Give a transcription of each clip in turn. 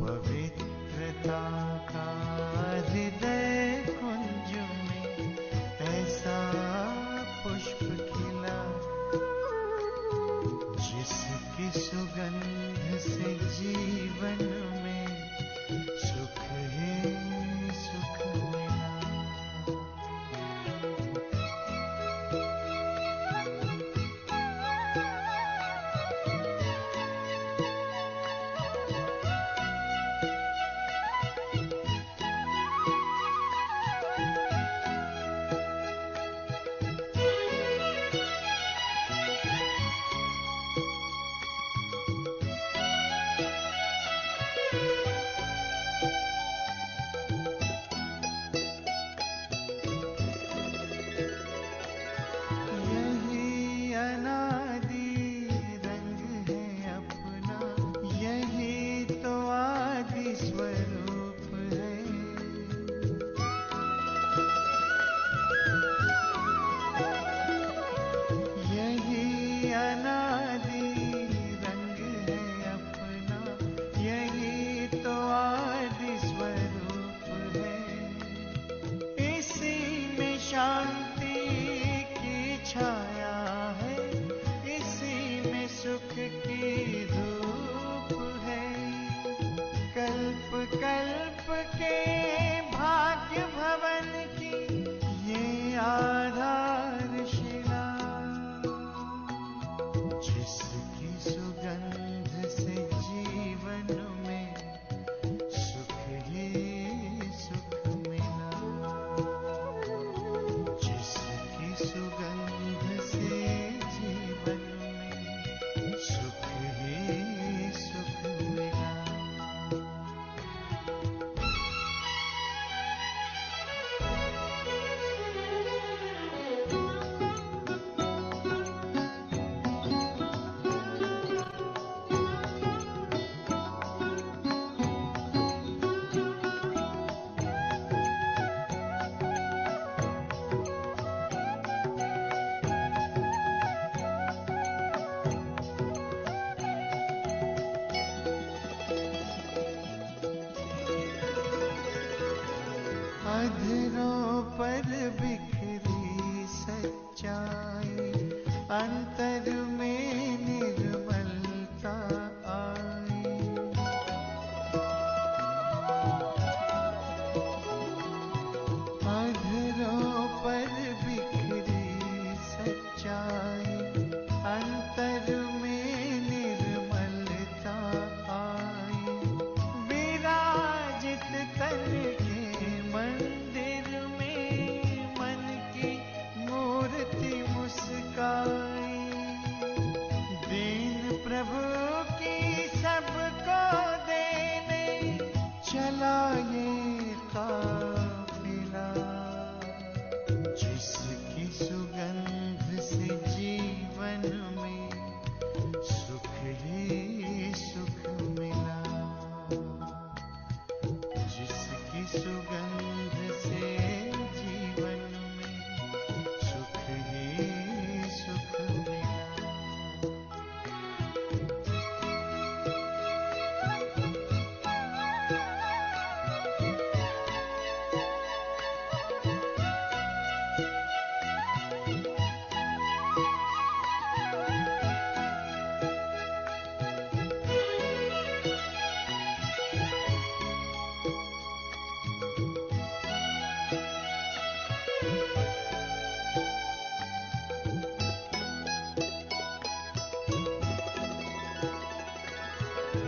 पवित्रता का हृदय कुंज में ऐसा पुष्प खिला, जिसकी सुगंध से जीवन में सुख ही सुख मिला। स्वरूप है यही अनादि रंग है अपना, यही तो आदि स्वरूप है। इसी में शांति की छाया है, इसी में सुख की धूप है। कल्प कल्प के भाग्य भवन की ये आधारशिला, जिसकी सुगंध से जीवन में सुख ही सुख मिला, जिसकी सुगंध से जीवन में सुख ही सुख मिला। अधरों पर बिखरी सच्चाई, अंतर में निर्मलता आई। अधरों पर बिखरी सच्चाई, अंतर में निर्मलता आई। विराजित तन मंदिर में मन की मूर्ति मुस्काई, दीन प्रभु की सबको देने चला ये काफिला, जिसकी सुगंध से जीवन में सुख ही सुख मिला, जिसकी सुगंध से जीवन में सुख ही सुख मिला।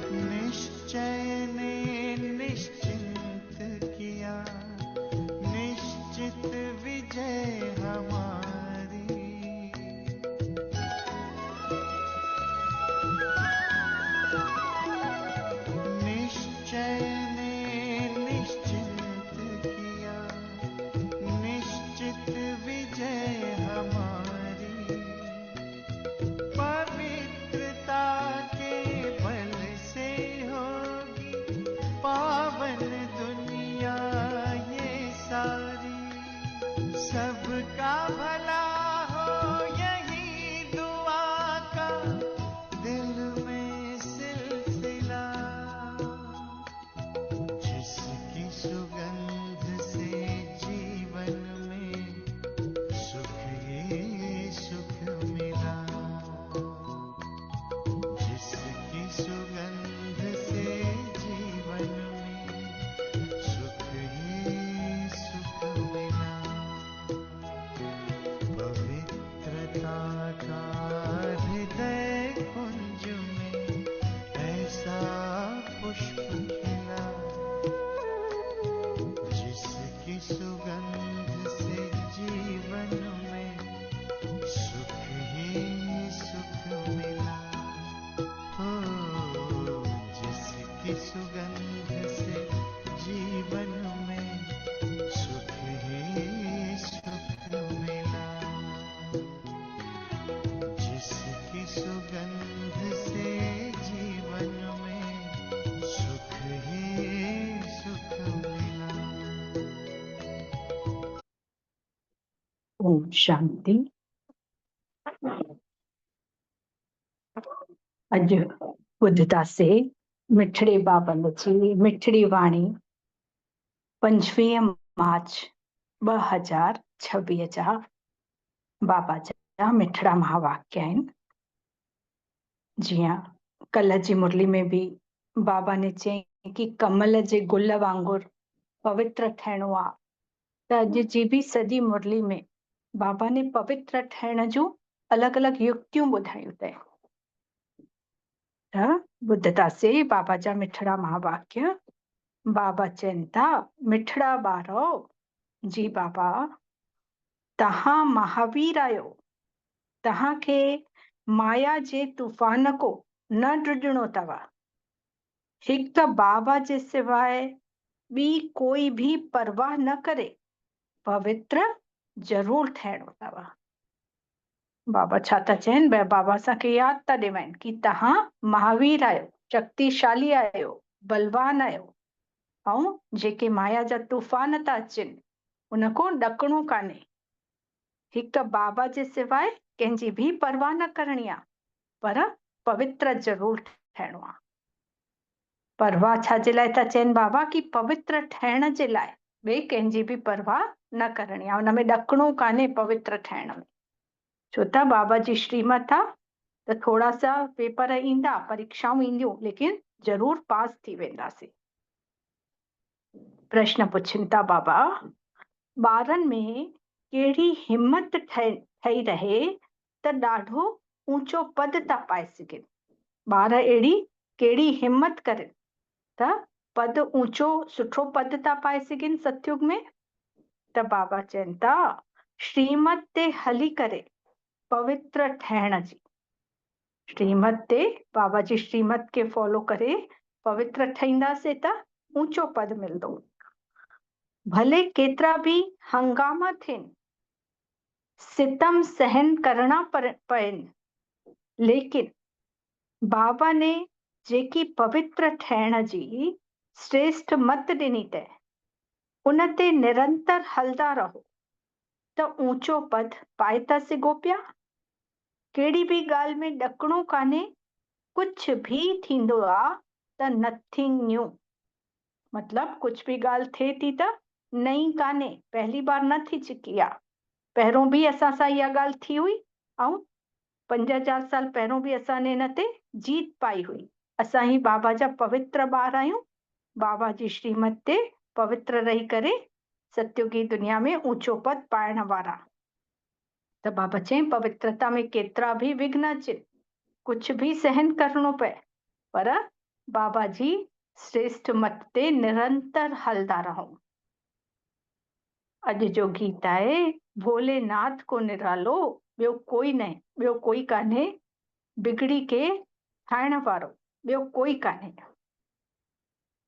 निश्चय ने निश्चिंत किया, निश्चित विजय हमारी। निश्चय ने निश्चिंत किया, निश्चित विजय हमारी। पवित्रता के बल से होगी पावन दुनिया ये सारी, सबका भला हो यही दुआ का दिल में सिलसिला, सुगंध से जीवन में सुख ही सुख मिला। जिसकी सुगंध से जीवन में सुख ही सुख मिला। ओम शांति। अज ॿुधतासीं मिठड़े बाबन जी मिठड़ी वाणी 25 मार्च 2026 जा बाबा जा मिठड़ा महावाक्य आहिनि। जीअं कल्ह जी मुरली में भी बाबा ने चयईं कि कमल जे गुल वांगुर पवित्र ठहिणो आहे, त अॼु जी भी सॼी मुरली में बाबा ने पवित्र ठहिण जूं अलॻि अलॻि युक्तियूं ॿुधायूं अथई। ॿुधतासीं बाबा जा मिठड़ा महावाक्य। बाबा चवनि था, मिठड़ा ॿारो जी बाबा, तव्हां महावीर आहियो, तव्हांखे माया जे तूफ़ान को न ड्रिजणो अथव। हिकु त बाबा जे सिवाय ॿी कोई भी परवाह न करे पवित्र ज़रूर ठहिणो अथव। बाबा छा था चवनि? बाबा असांखे यादि था ॾियाइनि कि तव्हां महावीर आहियो, शक्तिशाली आहियो, बलवान आहियो, ऐं जेके माया जा तूफ़ान था अचनि उन को ॾकणो कान्हे। हिकु बाबा जे सिवाय कंहिंजी भी परवाह न करणी आहे, पर पवित्र ज़रूर ठहिणो आहे। परवाह छा जे लाइ था चवनि बाबा? कि पवित्र ठहिण जे लाइ ॿिए कंहिंजी भी परवाह न करणी आहे, उन में ॾकणो कान्हे पवित्र ठहिण में। छो त बाबा जी श्रीमत आहे त थोड़ा सा पेपर ईंदा, परीक्षाऊं ईंदियूं, लेकिन जरूर पास थी वेंदासीं। प्रश्न पुछनि था बाबा, ॿारनि में कहिड़ी हिम्मत ठही रहे त ॾाढो ऊंचो पद था पाए सघनि? ॿार अहिड़ी कहिड़ी हिम्मत करे त पद ऊंचो सुठो पद था पाए सघनि सतयुग में? त बाबा चवनि था, श्रीमत ते हली करे पवित्र ठहिण जी। श्रीमत ते, बाबा जी श्रीमत के फॉलो करे पवित्र ठहींदासीं त ऊंचो पद मिलंदो। भले केतिरा भी हंगामा थियनि, सितम सहन करणा पवनि, लेकिन बाबा ने जेकी पवित्र ठहिण जी श्रेष्ठ मत ॾिनी अथई, उन ते निरंतर हलंदा रहो त ऊंचो पद पाए था सघो पिया। कहिड़ी भी ॻाल्हि में ॾकणो कान्हे, कुछ भी थींदो आहे त नथिंग न्यू, मतलब कुछ भी ॻाल्हि थिए थी त नई कान्हे, पहली बार न थी चुकी आहे। पहिरों भी असां सां इहा ॻाल्हि थी हुई ऐं 5000 साल पहिरों भी असां ने इन ते जीत पाई हुई। असां ही बाबा जा पवित्र ॿार आहियूं, बाबा जी श्रीमत ते पवित्र रही करे सत्युगी दुनिया में ऊंचो पद पाइण वारा। त बाबा चई, पवित्रता में केतिरा भी विघ्न अचनि, कुछ भी सहन करणो पए, पर बाबा जी श्रेष्ठ मत ते निरंतर हलदा रहो। अॼु जो गीत आहे, भोलेनाथ को निरालो ॿियो कोई न, ॿियो कोई कान्हे, बिगड़ी के ठाहिण वारो ॿियो कोई कान्हे।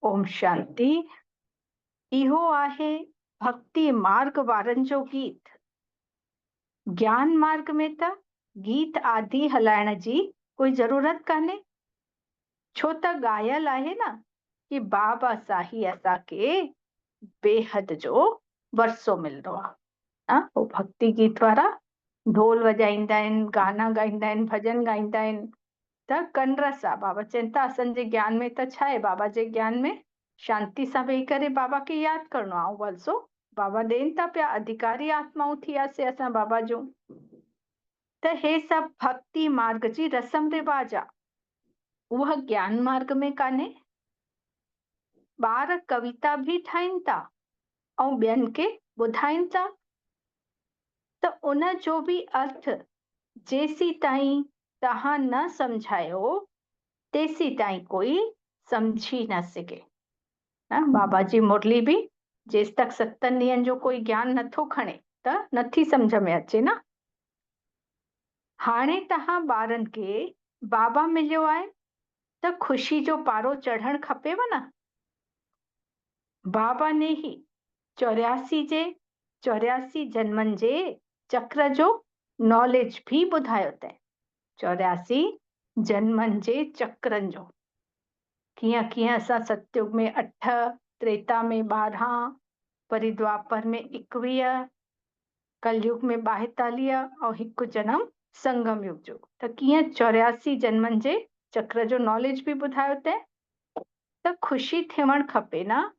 ओम शांति। इहो आहे भक्ति मार्ग वारनि जो गीत। ज्ञान मार्ग में त गीत आदि हलाइण जी कोई ज़रूरत कान्हे, छो त ॻायल आहे न कि बाबा साही असांखे बेहद जो वरसो मिलंदो आहे। वो भक्ति गीत वारा ढोल वॼाईंदा आहिनि, गाना ॻाईंदा आहिनि, भॼन ॻाईंदा आहिनि, त कंडरस आहे। बाबा चवनि था असांजे ज्ञान में त छा आहे, बाबा जे ज्ञान में शांति सां वेही करे बाबा खे यादि करणो आहे, वरसो बाबा ॾियनि था पिया। अधिकारी आत्माऊं थियासीं असां बाबा जूं। त हे सभु भक्ति मार्ग जी रस्म रिवाज आहे, उहा ज्ञान मार्ग में कान्हे। ॿार कविता भी ठाहिनि था ऐं ॿियनि खे ॿुधाइनि था, त उन जो भी अर्थ जेसी ताईं तव्हां न सम्झायो तेसी ताईं कोई सम्झी न सघे। बाबा जी मुरली भी जेसि तक 7 ॾींहंनि जो कोई ज्ञान नथो खणे त नथी सम्झ में अचे न। हाणे तव्हां ॿारनि खे बाबा मिलियो आहे त ख़ुशी जो पारो चढ़णु खपेव न। बाबा ने ही 84 जन्मनि जे चक्र जो नॉलेज भी ॿुधायो अथई। 84 जन्मनि जे चक्रनि जो कीअं कीअं असां सतयुग में 8, त्रेता में 12, वरी द्वापर में 21, कलयुग में 42 और हिकु जन्म संगम युग जो। त कीअं 84 जन्मनि जे चक्र जो नॉलेज भी ॿुधायो अथई। त ख़ुशी थियणु खपे न।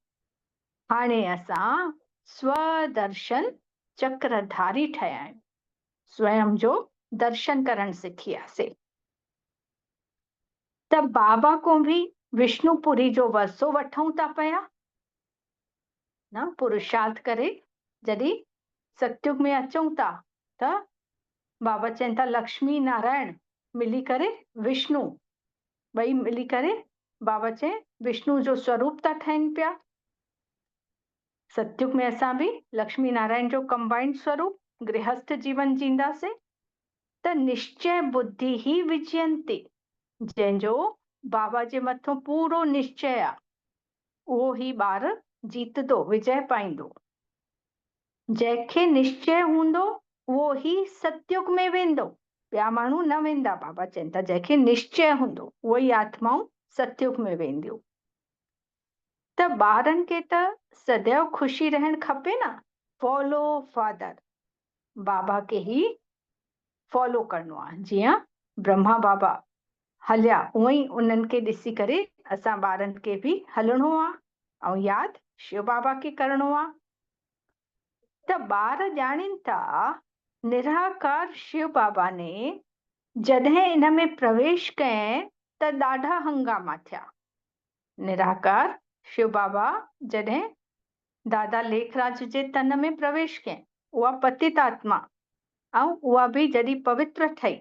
हाणे असां स्वदर्शन चक्रधारी ठहिया आहियूं। स्वयं जो दर्शन करणु सिखी वियासीं। त बाबा को भी विष्णुपुरी जो वरसो वठूं था पिया न। पुरुषार्थ करे जॾहिं सतयुग में अचूं था त बाबा चवनि था लक्ष्मी नारायण मिली करे विष्णु, ॿई मिली करे बाबा चए विष्णु जो स्वरूप था ठहिनि पिया। सतयुग में असां भी लक्ष्मी नारायण जो कंबाइंड स्वरूप गृहस्थ जीवन जींदासीं। त निश्चय बुद्धि ही विजयंती, जंहिंजो बाबा जे मथां पूरो निश्चय आहे उहो ही ॿार जीतदो, विजय पाईंदो। जंहिंखे निश्चय हूंदो उहो ही सतयुग में वेंदो, ॿिया माण्हू न वेंदा। बाबा चवनि था जंहिंखे निश्चय हूंदो उहो ई आत्माऊं सतयुग में वेंदियूं। त ॿारनि खे त सदैव ख़ुशी रहणु खपे न। फॉलो फादर, बाबा के ही फॉलो करणो आहे। जीअं ब्रह्मा बाबा हलिया उअं ई उन्हनि खे ॾिसी करे असां ॿारनि खे भी हलणो आहे ऐं यादि शिव बाबा खे करणो आहे। त ॿार ॼाणनि था निराकार शिव बाबा ने जॾहिं इन में प्रवेश कयईं त ॾाढा हंगामा थिया। निराकार शिव बाबा जॾहिं दादा लेखराज जे तन में प्रवेश कयईं, उहा पतित आत्मा ऐं उहा भी जॾहिं पवित्र ठही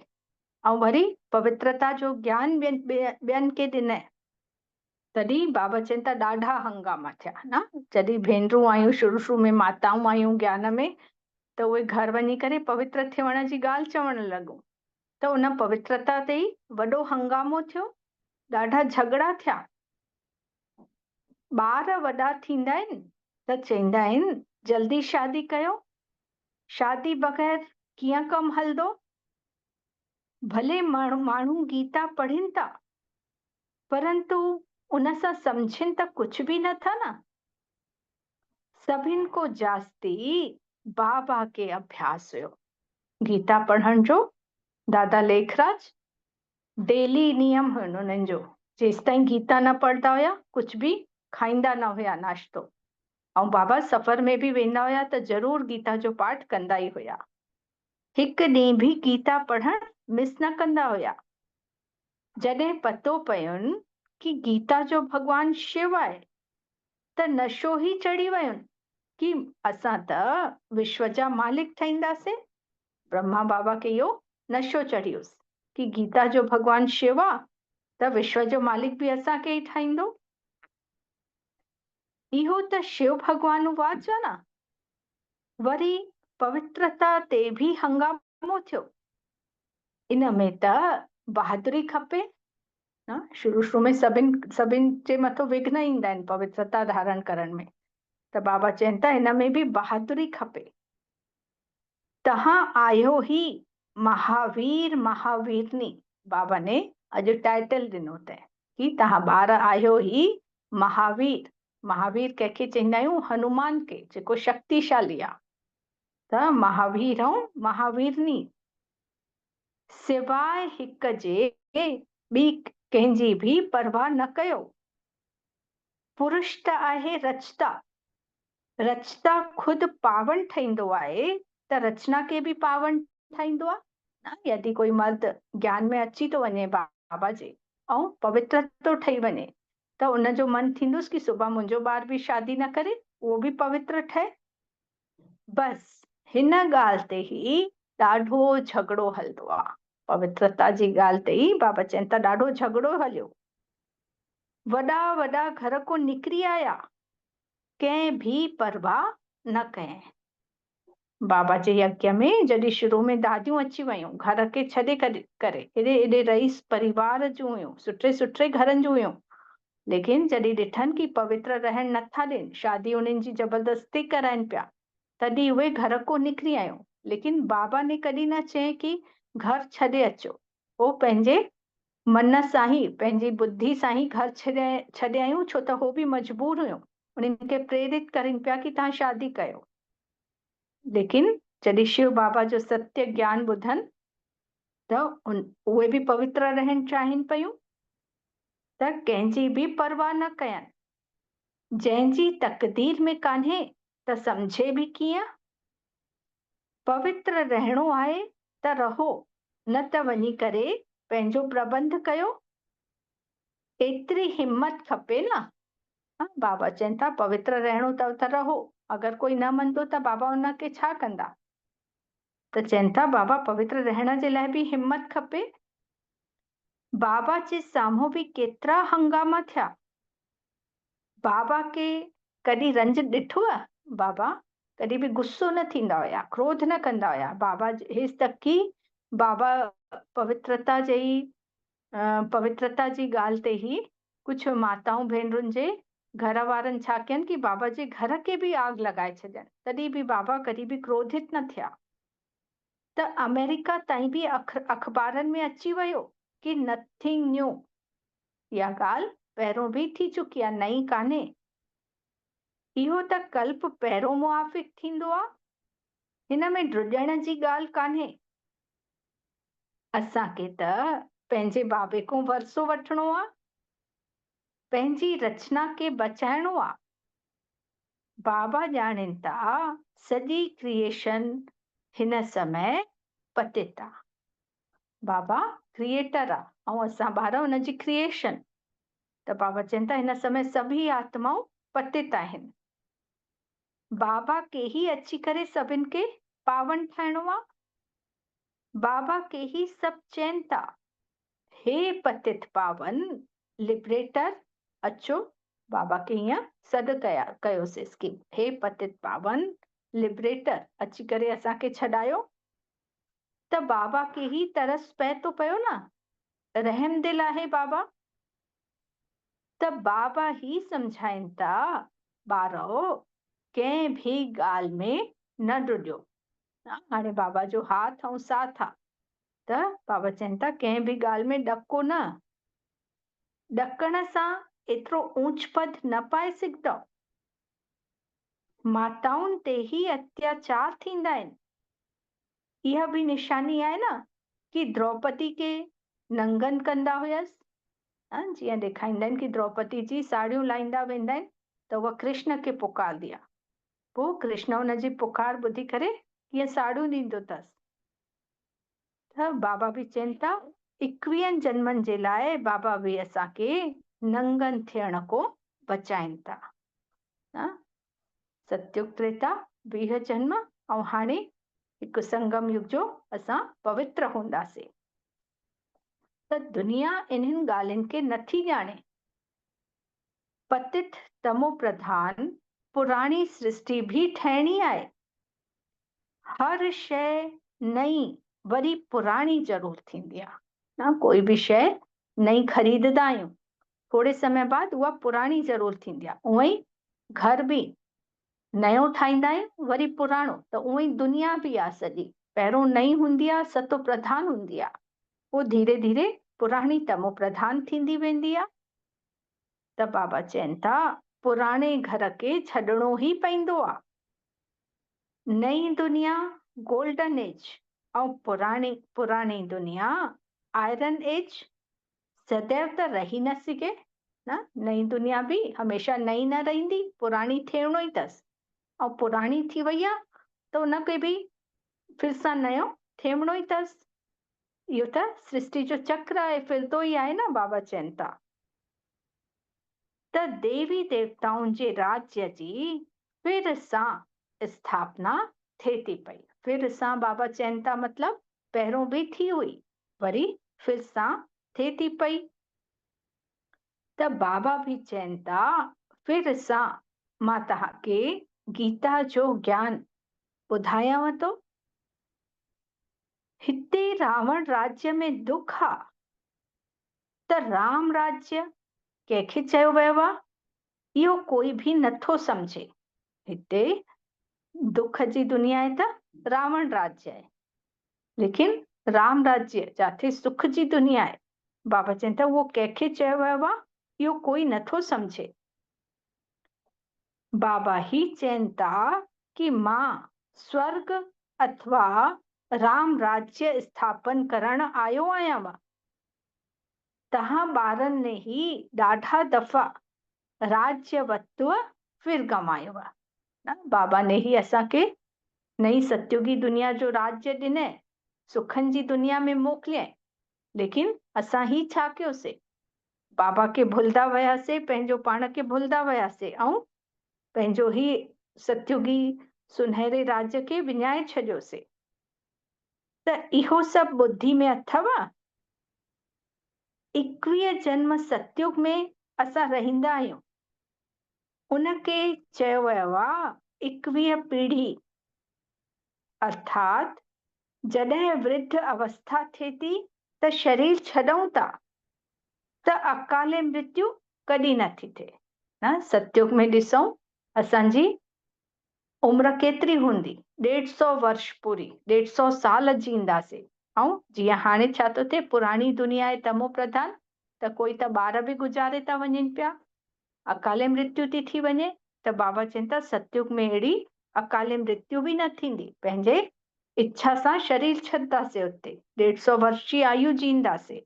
ऐं वरी पवित्रता जो ज्ञान ॿियनि खे ॾिनई, तॾहिं बाबा चवनि था ॾाढा हंगामा थिया न। जॾहिं भेनरूं आयूं शुरू में माताऊं आयूं ज्ञान में, त उहे घर वञी करे पवित्र थियण जी ॻाल्हि चवणु लॻूं। त उन पवित्रता ते ई वॾो हंगामो थियो, ॾाढा झगड़ा थिया। ॿार वॾा थींदा आहिनि त चवंदा आहिनि जल्दी शादी कयो, शादी बग़ैर कीअं कमु हलंदो। भले माण्हू गीता पढ़नि था परंतु उन सां सम्झनि त कुझु भी नथा न। सभिनि को जास्ती बाबा के अभ्यास हुयो गीता पढ़ण जो। दादा लेखराज डेली नियम हुयो उन्हनि जो, जेसिताईं गीता न पढ़ंदा हुया कुझु भी खाईंदा न हुया नाश्तो। ऐं बाबा सफ़र में भी वेंदा हुया त ज़रूर गीता जो पाठ कंदा ई हुया। हिकु ॾींहुं भी गीता पढ़ण मिस न कंदा हुया। जॾहिं पतो पयुनि कि गीता जो भॻवान शिव आहे त नशो ही चढ़ी वयुनि कि असां त विश्व जा मालिक ठहींदासीं। ब्रह्मा बाबा खे इहो नशो चढ़ियोसि कि गीता जो भॻवान शिव आहे त विश्व जो मालिक भी असांखे ई ठाहींदो। इहो त शिव भॻवान वाच आहे न। वरी पवित्रता ते भी हंगामो थियो। इन में त बहादुरी खपे न। शुरू में सभिनि जे मथां विघ्न ईंदा आहिनि पवित्रता धारण करण में। त बाबा चवनि था हिन में भी बहादुरी खपे। तव्हां आहियो ही महावीर महावीरनी, बाबा ने अॼु टाइटल ॾिनो अथई कि तव्हां ॿार आहियो ही महावीर। महावीर कंहिंखे चवंदा आहियूं, हनुमान खे, जेको शक्तिशाली आहे। त महावीर ऐं महावीरनी सिवाय हिक जे ॿी कंहिंजी भी परवाह न कयो। पुरुष त आहे रचता, रचता खुद पावन ठहींदो आहे त रचना खे भी पावन ठाहींदो आहे। यदि कोई मर्द ज्ञान में अची तो वञे बाबा जे ऐं पवित्र तो ठही वञे त उनजो मन थींदुसि कि सुभाणे मुंहिंजो ॿार भी शादी न करे, उहो भी पवित्र ठहे। बस हिन ॻाल्हि ते ही ॾाढो झगड़ो हलंदो आहे। पवित्रता जी ॻाल्हि ते ई बाबा चवनि था ॾाढो झगड़ो हलियो। वॾा वॾा घर को निकिरी आया, कंहिं भी परवाह न कयईं। बाबा जे यज्ञ में जॾहिं शुरू में दादियूं अची वयूं, घर खे छॾे करे एॾे एॾे रईस परिवार जूं हुयूं, सुठे सुठे घरनि जूं हुयूं, लेकिन जॾहिं ॾिठनि कि पवित्र रहण नथा ॾियनि, शादी उन्हनि जी ज़बरदस्ती कराइनि पिया, तॾहिं उहे घर को निकिरी आयूं। लेकिन बाबा ने कॾहिं न चई कि घर छॾे अचो, उहो पंहिंजे मन सां ई, पंहिंजी बुद्धि सां ई घर छॾे आयूं, छो त हो बि मजबूर हुयूं, उन्हनि खे प्रेरित करनि पिया कि तव्हां शादी कयो। लेकिन जॾहिं शिव बाबा जो सत्य ज्ञान ॿुधनि त उहे बि पवित्र रहण चाहिनि पियूं, त कंहिंजी बि परवाह न कयनि, जंहिंजी तक़दीर में कान्हे त समझे बि कीअं। पवित्र रहणो आहे त रहो, न त वञी करे पंहिंजो प्रबंध कयो, एतिरी हिम्मत खपे न। बाबा चवनि था पवित्र रहणो अथव त रहो, अगरि कोई न मञंदो त बाबा उनखे छा कंदा? त चवनि था बाबा पवित्र रहण जे लाइ बि हिम्मत खपे। बाबा जे साम्हूं बि केतिरा हंगामा थिया, बाबा के कॾहिं रंज ॾिठो आहे? बाबा कॾहिं बि गुस्सो न थींदा हुया, क्रोध न कंदा हुया। बाबा हेसि तक कि बाबा पवित्रता जी ॻाल्हि ते ही कुझु माताऊं भेनरुनि जे घर वारनि छा कयनि कि बाबा जे घर खे बि आग लॻाए छॾनि, तॾहिं बि बाबा कॾहिं बि क्रोधित न थिया। त अमेरिका ताईं बि अख़बारनि में अची वियो कि नथिंग न्यू, इहा ॻाल्हि पहिरों बि थी चुकी आहे, नई कान्हे। इहो त कल्प पहिरों मुआफ़िक थींदो आहे, हिन में ड्रुॼण जी ॻाल्हि कान्हे। असांखे त पंहिंजे बाबे खां वरसो वठिणो आहे, पंहिंजी रचना खे बचाइणो आहे। बाबा ॼाणनि था सॼी क्रिएशन हिन समय पतित आहे। बाबा क्रिएटर आहे ऐं असां ॿार हुनजी क्रिएशन। त बाबा चवनि था हिन समय सभी आत्माऊं पतित आहिनि। बाबा के ही अची करे सभिनि खे पावन ठाहिणो आहे। बाबा के ही सभु चवनि था, हे पतित पावन लिबरेटर अचो। बाबा खे हीअं सॾु कयोसीं कि हे पतित पावन लिबरेटर अची करे असांखे छॾायो। त बाबा खे ही तरस पए थो पियो न, रहमदिल आहे बाबा। त बाबा ही सम्झाइनि था ॿारो कंहिं बि ॻाल्हि में न ॾुॼो। हाणे बाबा जो हाथ ऐं साथ आहे, त बाबा चवनि था कंहिं बि ॻाल्हि में ॾको न। ॾकण सां एतिरो ऊंच पद न पाए सघंदव। माताउनि ते ही अत्याचार थींदा आहिनि। इहा बि निशानी आहे न कि द्रौपदी खे नंगन कंदा हुयसि, जीअं ॾेखारींदा आहिनि कि द्रौपदी जी साड़ियूं लाहींदा वेंदा आहिनि त उहा कृष्ण खे पुकारंदी आहे, पोइ कृष्ण हुनजी पुकार ॿुधी करे कीअं साड़ियूं ॾींदो अथसि। त बाबा बि चवनि था 21 जन्मनि जे लाइ बाबा बि असांखे नंगन थियण को बचाइनि था। सतयुग त्रेता 20 जन्म ऐं हाणे हिकु संगम युग जो असां पवित्र हूंदासीं। त दुनिया इन्हनि ॻाल्हियुनि खे नथी ॼाणे। पतित तमो प्रधान पुराणी सृष्टि भी ठहिणी आहे। हर शइ नई वरी पुराणी ज़रूर थींदी आहे ना। कोई बि शइ नई ख़रीददा आहियूं, थोरे समय बाद उहा पुराणी ज़रूर थींदी आहे। उअं ई घर बि नयो ठाहींदा आहियूं वरी पुराणो, त उअं ई दुनिया बि आहे सॼी, पहिरों नई हूंदी आहे, सतो प्रधान हूंदी आहे, पोइ धीरे धीरे पुराणी तमो प्रधान थींदी वेंदी आहे। त बाबा चवनि था पुराणे घर खे छॾणो ई पवंदो आहे। नई दुनिया गोल्डन एज ऐं पुराणी दुनिया आयरन एज सदैव त रही न सघे न। नई दुनिया बि हमेशह नई न रहंदी, पुराणी थियणो ई अथसि, ऐं पुराणी थी वई आहे त उनखे बि फिर सां नयो थियणो ई अथसि। इहो त सृष्टि जो चक्र आहे, फिरंदो ई आहे न। बाबा चवनि था त देवी देवताउनि जे राज्य जी फिर सां स्थापना थिए थी पई। फिर सां बाबा चवनि था मतिलब पहिरों बि थी हुई, वरी फिर सां थिए थी पई। त बाबा बि चवनि था फिर सां मां तव्हांखे गीता जो ज्ञान ॿुधायांव थो। हिते रावण राज्य में दुख आ त राम राज्य कंहिंखे चयो वियो आहे, इहो कोई बि नथो सम्झे। हिते दुख जी दुनिया आहे त रावण राज्य आहे, लेकिन राम राज्य जिथे सुख जी दुनिया आहे, बाबा चवनि था उहो कंहिंखे चयो वियो आहे, इहो कोई नथो सम्झे। बाबा ही चवनि था कि मां स्वर्ग अथवा राम राज्य स्थापन करण आयो आहियां। तव्हां ॿारनि ने ही ॾाढा दफ़ा राज्यवत्व फिर गमायो आहे न। बाबा ने ही असांखे नई सत्युगी दुनिया जो राज्य ॾिनई, सुखनि जी दुनिया में मोकिलियई, लेकिन असां ही छा कयोसीं? बाबा खे भुलंदा वियासीं, पंहिंजो पाण खे भुलंदा वियासीं ऐं पंहिंजो ही सत्युगी सुनहरे राज्य खे विञाए छॾियोसीं। त इहो सभु ॿुधी में अथव। 21 जन्म सत्युग में असां रहंदा आहियूं, उनखे चयो वियो आहे 21 पीढ़ी, अर्थात जॾहिं वृद्ध अवस्था थिए थी त शरीर छॾूं था त अकाले मृत्यु कॾहिं नथी थिए न। सत्युग में ॾिसूं असांजी उम्र केतिरी हूंदी, 150 वर्ष पूरी, 150 साल जींदासीं। ऐं जीअं हाणे छा थो थिए, पुराणी दुनिया आहे तमो प्रधान, त कोई त ॿार बि गुज़ारे था वञनि पिया, अकाले मृत्यु थी वञे। त बाबा चवनि था सत्युग में अहिड़ी अकाले मृत्यु बि न थींदी, पंहिंजे इच्छा सां शरीर छॾंदासीं, उते 150 वर्ष जी आयु जींदासीं।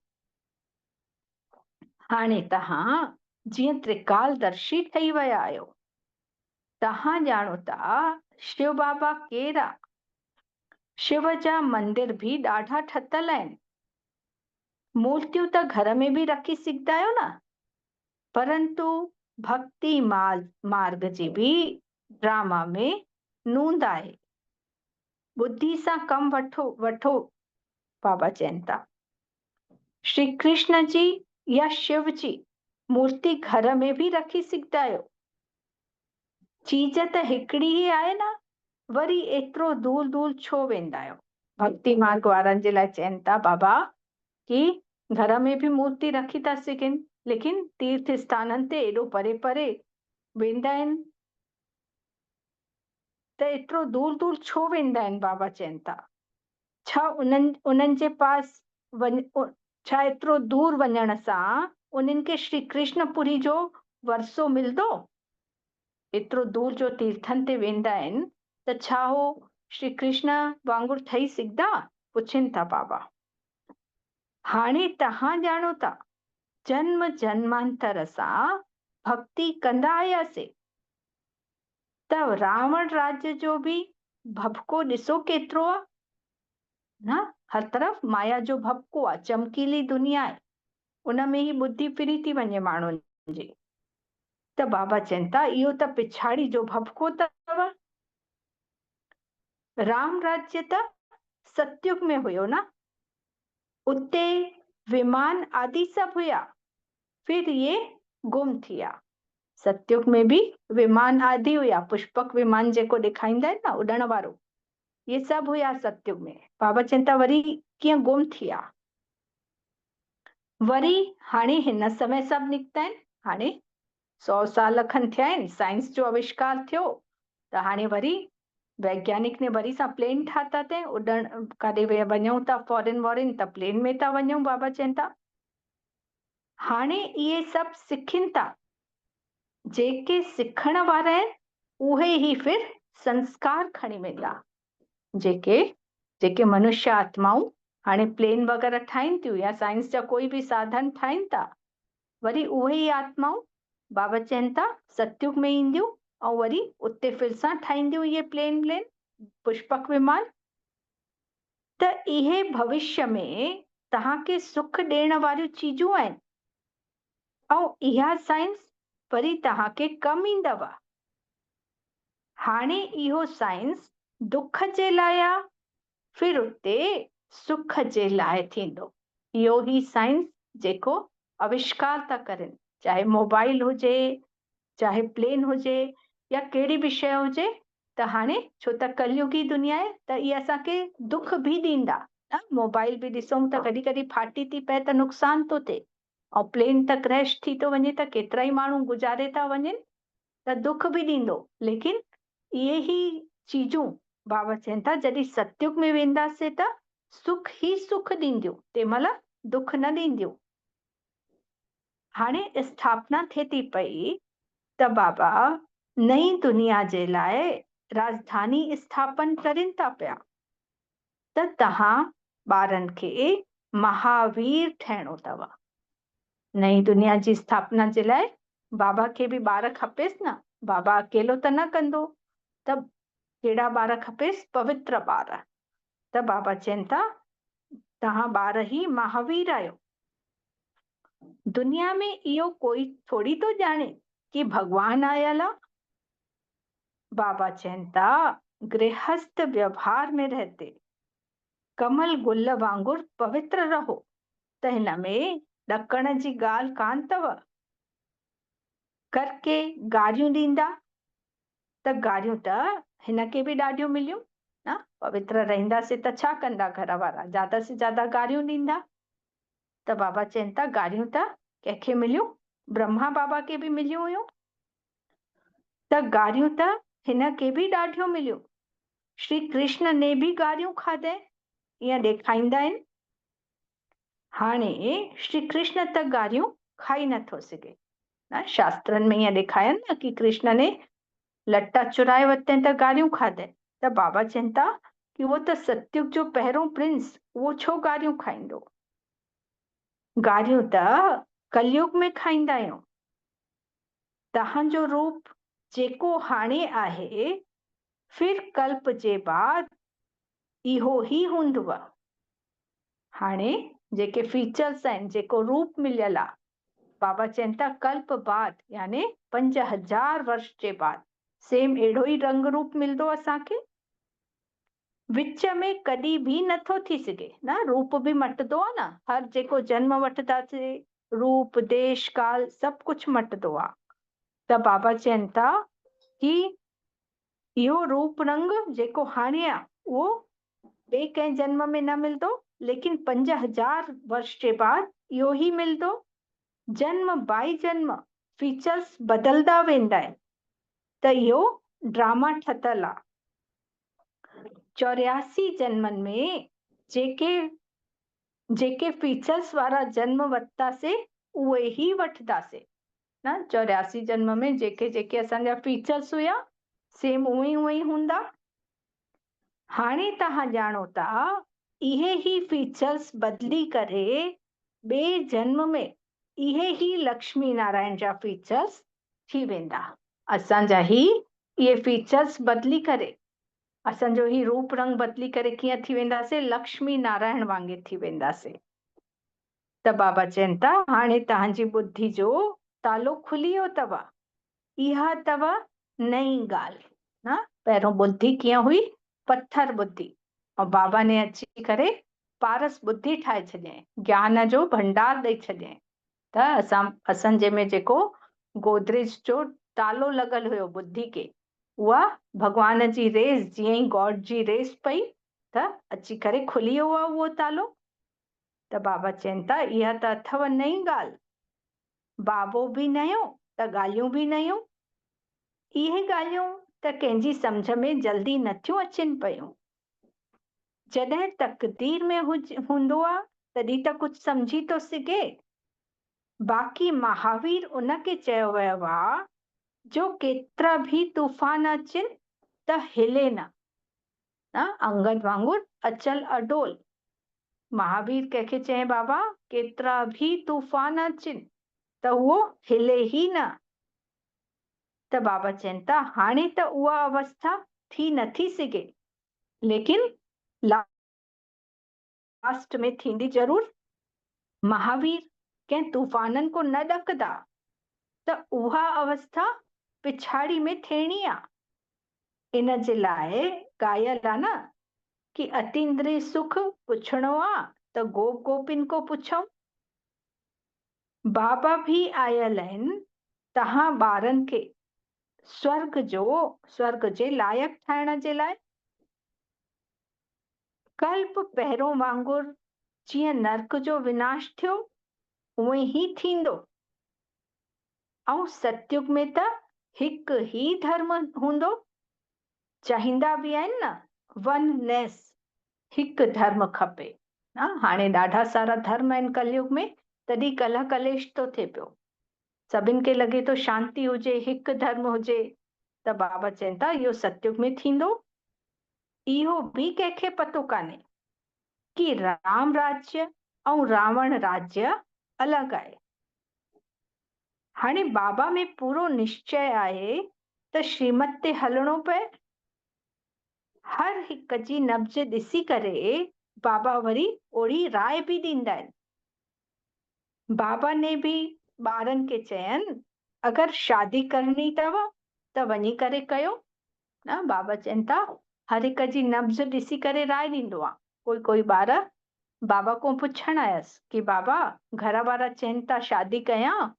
हाणे तव्हां जीअं त्रिकालदर्शी ठही विया आहियो, तव्हां ॼाणो था शिव बाबा केरु आहे। शिव जा मंदिर भी ॾाढा ठतल आहिनि, मूर्तियूं त घर में भी रखी सघंदा आहियो न, परंतु भक्ति मार्ग जी भी ड्रामा में नूंद आहे। बुद्धि सां कम वठो बाबा चवनि था। श्री कृष्ण जी या शिव जी मूर्ति घर में भी रखी सघंदा आहियो, चीज त हिकिड़ी ई आहे न, वरी एतिरो दूर दूर छो वेंदा आहियो। भक्ति मार्ग वारनि जे लाइ चवनि था बाबा कि घर में भी मूर्ति रखी था सघनि, लेकिन तीर्थ स्थाननि ते एॾो परे परे वेंदा आहिनि त एतिरो दूर दूर छो वेंदा आहिनि। बाबा चवनि था छा उन्हनि जे पास छा एतिरो दूर वञण सां उन्हनि खे श्री कृष्णपुरी जो वरसो मिलंदो? एतिरो दूर जो तीर्थनि ते वेंदा आहिनि त छा हो श्री कृष्ण वांगुरु ठही सघंदा? पुछनि था बाबा। हाणे तव्हां ॼाणो था जन्म जन्मांतर सां भक्ति कंदा आयासीं त रावण राज्य जो भी भभको ॾिसो केतिरो आहे न। हर तरफ़ माया जो भभको आहे, चमकीली दुनिया आहे, उन में ही बुद्धि फिरी थी वञे माण्हुनि जी। त बाबा चवनि था इहो त पिछाड़ी जो भभको अथव। राम राज्य त सत्युग में हुयो न, उते विमान आदि सब हुया, फिर ये गुम थिया। सत्युग में भी विमान आदि हुया, पुष्पक विमान जेको ॾेखारींदा आहिनि न उॾण वारो, ये सभु हुया सत्युग में। बाबा चवनि था वरी कीअं गुम थिया। वरी हाणे हिन समय सभु निकिता आहिनि, हाणे 100 साल खनि थिया आहिनि, साइंस जो आविष्कार थियो त हाणे वरी वैज्ञानिक ने वरी सां प्लेन ठाता अथई, उॾण काॾे वञूं था फॉरेन वॉरेन त प्लेन में था वञूं। बाबा चवनि था हाणे इहे सभु सिखनि था, जेके सिखण वारा आहिनि उहे ही फिर संस्कार खणी वेंदा। जेके मनुष्य आत्माऊं हाणे प्लेन वग़ैरह ठाहिनि थियूं या साइंस जा कोई भी साधन ठाहिनि था, वरी उहे ई आत्माऊं बाबा चवनि था सत्युग में ईंदियूं ऐं वरी उते फिर सां ठाहींदियूं इहे प्लेन पुष्पक विमान। त इहे भविष्य में तव्हांखे सुख ॾियण वारियूं चीजूं आहिनि ऐं इहा साइंस वरी तव्हांखे कमु ईंदव। हाणे इहो साइंस दुख जे लाइ आहे, फिर उते सुख जे लाइ थींदो। इहो ही साइंस जेको आविष्कार था करनि, चाहे मोबाइल हुजे, चाहे प्लेन हुजे या कहिड़ी भी शइ हुजे, त हाणे छो त कलयुगी दुनिया आहे त इहे असांखे दुख बि ॾींदा। मोबाइल बि ॾिसूं त कॾहिं कॾहिं फाटी थी पए त नुक़सान थो थिए, ऐं प्लेन त क्रैश थी थो वञे त केतिरा ई माण्हू गुज़ारे था वञनि, त दुख बि ॾींदो। लेकिन इहे ई चीजूं बाबा चवनि था जॾहिं सतयुग में वेंदासीं त सुख ई सुख ॾींदियूं, तंहिं महिल दुख न ॾींदियूं। हाणे स्थापना थिए थी पई त बाबा नई दुनिया जे लाइ राजधानी स्थापन करनि था पिया, त तव्हां ॿारनि खे महावीर ठहिणो अथव। नई दुनिया जी स्थापना जे लाइ बाबा खे बि ॿार खपेसि न, बाबा अकेलो त न कंदो, त कहिड़ा ॿार खपेसि? पवित्र ॿार। त बाबा चवनि था तव्हां ॿार ई महावीर आहियो। दुनिया में इहो कोई थोड़ी थो ॼाणे कि भॻवान आयल आहे। बाबा चवनि था गृहस्थ व्यवहार में रहते कमल गुल वांगुर पवित्र रहो, त हिन में ॾकण जी ॻाल्हि कान अथव। करके गारियूं ॾींदा त गारियूं त हिन खे बि ॾाढियूं मिलियूं न, पवित्र रहंदासीं त छा कंदा घर वारा? ज्यादा से ज्यादा गारियूं ॾींदा। त बाबा चवनि था गारियूं त कंहिंखे मिलियूं? ब्रह्मा बाबा खे बि मिलियूं हुयूं, त गारियूं त हिन खे बि ॾाढियूं मिलियूं। श्री कृष्ण ने बि गारियूं खाधे, ईअं ॾेखारींदा आहिनि। हाणे श्री कृष्ण त गारियूं खाई नथो सघे न, शास्त्रनि में ईअं ॾेखारनि न कि कृष्ण ने लटा चुराए वरितई त गारियूं खाधे। त बाबा चवनि था कि उहो त सतयुग जो पहिरों प्रिंस, उहो छो गारियूं खाईंदो? गारियूं त कलयुग में खाईंदा आहियूं। तव्हांजो रूप जेको हाणे आहे फिर कल्प जे बाद इहो ई हूंदव। हाणे जेके फीचर्स आहिनि, जेको रूप मिलियल आहे, बाबा चवनि था कल्प बाद यानी 5000 वर्ष जे बाद सेम अहिड़ो ई रंग रूप मिलंदो असांखे। विच में कॾहिं बि नथो थी सघे न, रूप बि मटंदो आहे न, हर जेको जन्म वठंदासीं रूप देश काल सभु कुझु मटंदो आहे। त बाबा चवनि था कि इहो रूप रंग जेको हाणे आहे उहो ॿिए कंहिं जन्म में न मिलंदो, लेकिन 5000 वर्ष जे बाद इहो ई मिलंदो। जन्म बाई जन्म फीचर्स बदलदा वेंदा आहिनि, त इहो ड्रामा ठतल आहे। 84 जन्मनि में जेके फीचर्स वारा जन्म वरितासीं उहे ई वठंदासीं न। 84 जन्म में जेके जेके असांजा फीचर्स हुया सेम उहे ई हूंदा। हाणे तव्हां ॼाणो था इहे ई फीचर्स बदिली करे ॿिए जन्म में इहे ई लक्ष्मी नारायण जा फीचर्स थी वेंदा। असांजा ई इहे फीचर्स बदिली करे असांजो ही रूप रंग बदिली करे कीअं थी वेंदासीं? लक्ष्मी नारायण वांगुरु थी वेंदासीं। त बाबा चवनि था हाणे तव्हांजी बुद्धि जो तालो खुली वियो अथव। इहा अथव नई ॻाल्हि न। पहिरों बुद्धि कीअं हुई? पत्थर बुद्धि, ऐं बाबा ने अची करे पारस बुद्धि ठाहे छॾियईं, ज्ञान जो भंडार ॾेई छॾियईं। त असांजे में जेको गोदरेज जो तालो लॻल हुयो बुद्धि खे, उहा भॻवान जी रेस जीअं ई गॉड जी रेस पई त अची करे खुली वियो आहे उहो तालो। त बाबा चवनि था इहा त अथव नई ॻाल्हि। बाबो बि नयो त ॻाल्हियूं बि नयूं। इहे ॻाल्हियूं त कंहिंजी सम्झ में जल्दी नथियूं अचनि पियूं। जॾहिं तक़दीर में हूंदो आहे तॾहिं त कुझु सम्झी थो सघे। बाक़ी महावीर उनखे चयो वियो आहे जो केतिरा बि तूफ़ान अचनि त हिले न, अंगद वांगुरु अचल अडोल। महावीर कंहिंखे चए बाबा केतिरा बि तूफ़ान अचनि त उहो हिले ई न। त बाबा चवनि था हाणे त उहा अवस्था थी नथी सघे, लेकिन लास्ट में थींदी ज़रूर। महावीर कंहिं तूफ़ाननि को न ॾकदा, त उहा अवस्था पिछाड़ी में थियणी आहे। इन जे लाइ ॻायल आहे न कि अतींद्रिय सुख पुछणो आहे त गोप गोपिन को पुछो। बाबा भी आयल आहिनि तव्हां ॿारनि खे स्वर्ग जे लायक ठाहिण जे लाइ कल्प पहिरों वांगुरु जीअं नर्क जो विनाश थियो उएं ही थींदो। ऐं सतयुग में त हिकु ही धर्म हूंदो। चाहींदा बि आहिनि न वननेस, हिकु धर्म खपे। हाणे ॾाढा सारा धर्म आहिनि कलयुग में, तॾहिं कलह कलेश थो थिए पियो। सभिनि खे लॻे थो शांती हुजे, हिकु धर्म हुजे। त बाबा चवनि था इहो सतयुग में थींदो। इहो बि कंहिंखे पतो कान्हे कि राम राज्य ऐं रावण राज्य अलॻि आहे। हाणे बाबा में पूरो निश्चय आहे त श्रीमत ते हलणो पए। हर हिक जी नब्ज ॾिसी करे बाबा वरी ओड़ी राय बि ॾींदा आहिनि। बाबा ने बि ॿारनि खे चयनि अगरि शादी करणी अथव त वञी करे कयो। बाबा चवनि था हर हिक जी नब्ज ॾिसी करे राय ॾींदो आहे। कोई ॿार बाबा को पुछण आयसि कि बाबा घर वारा चवनि था शादी कयां,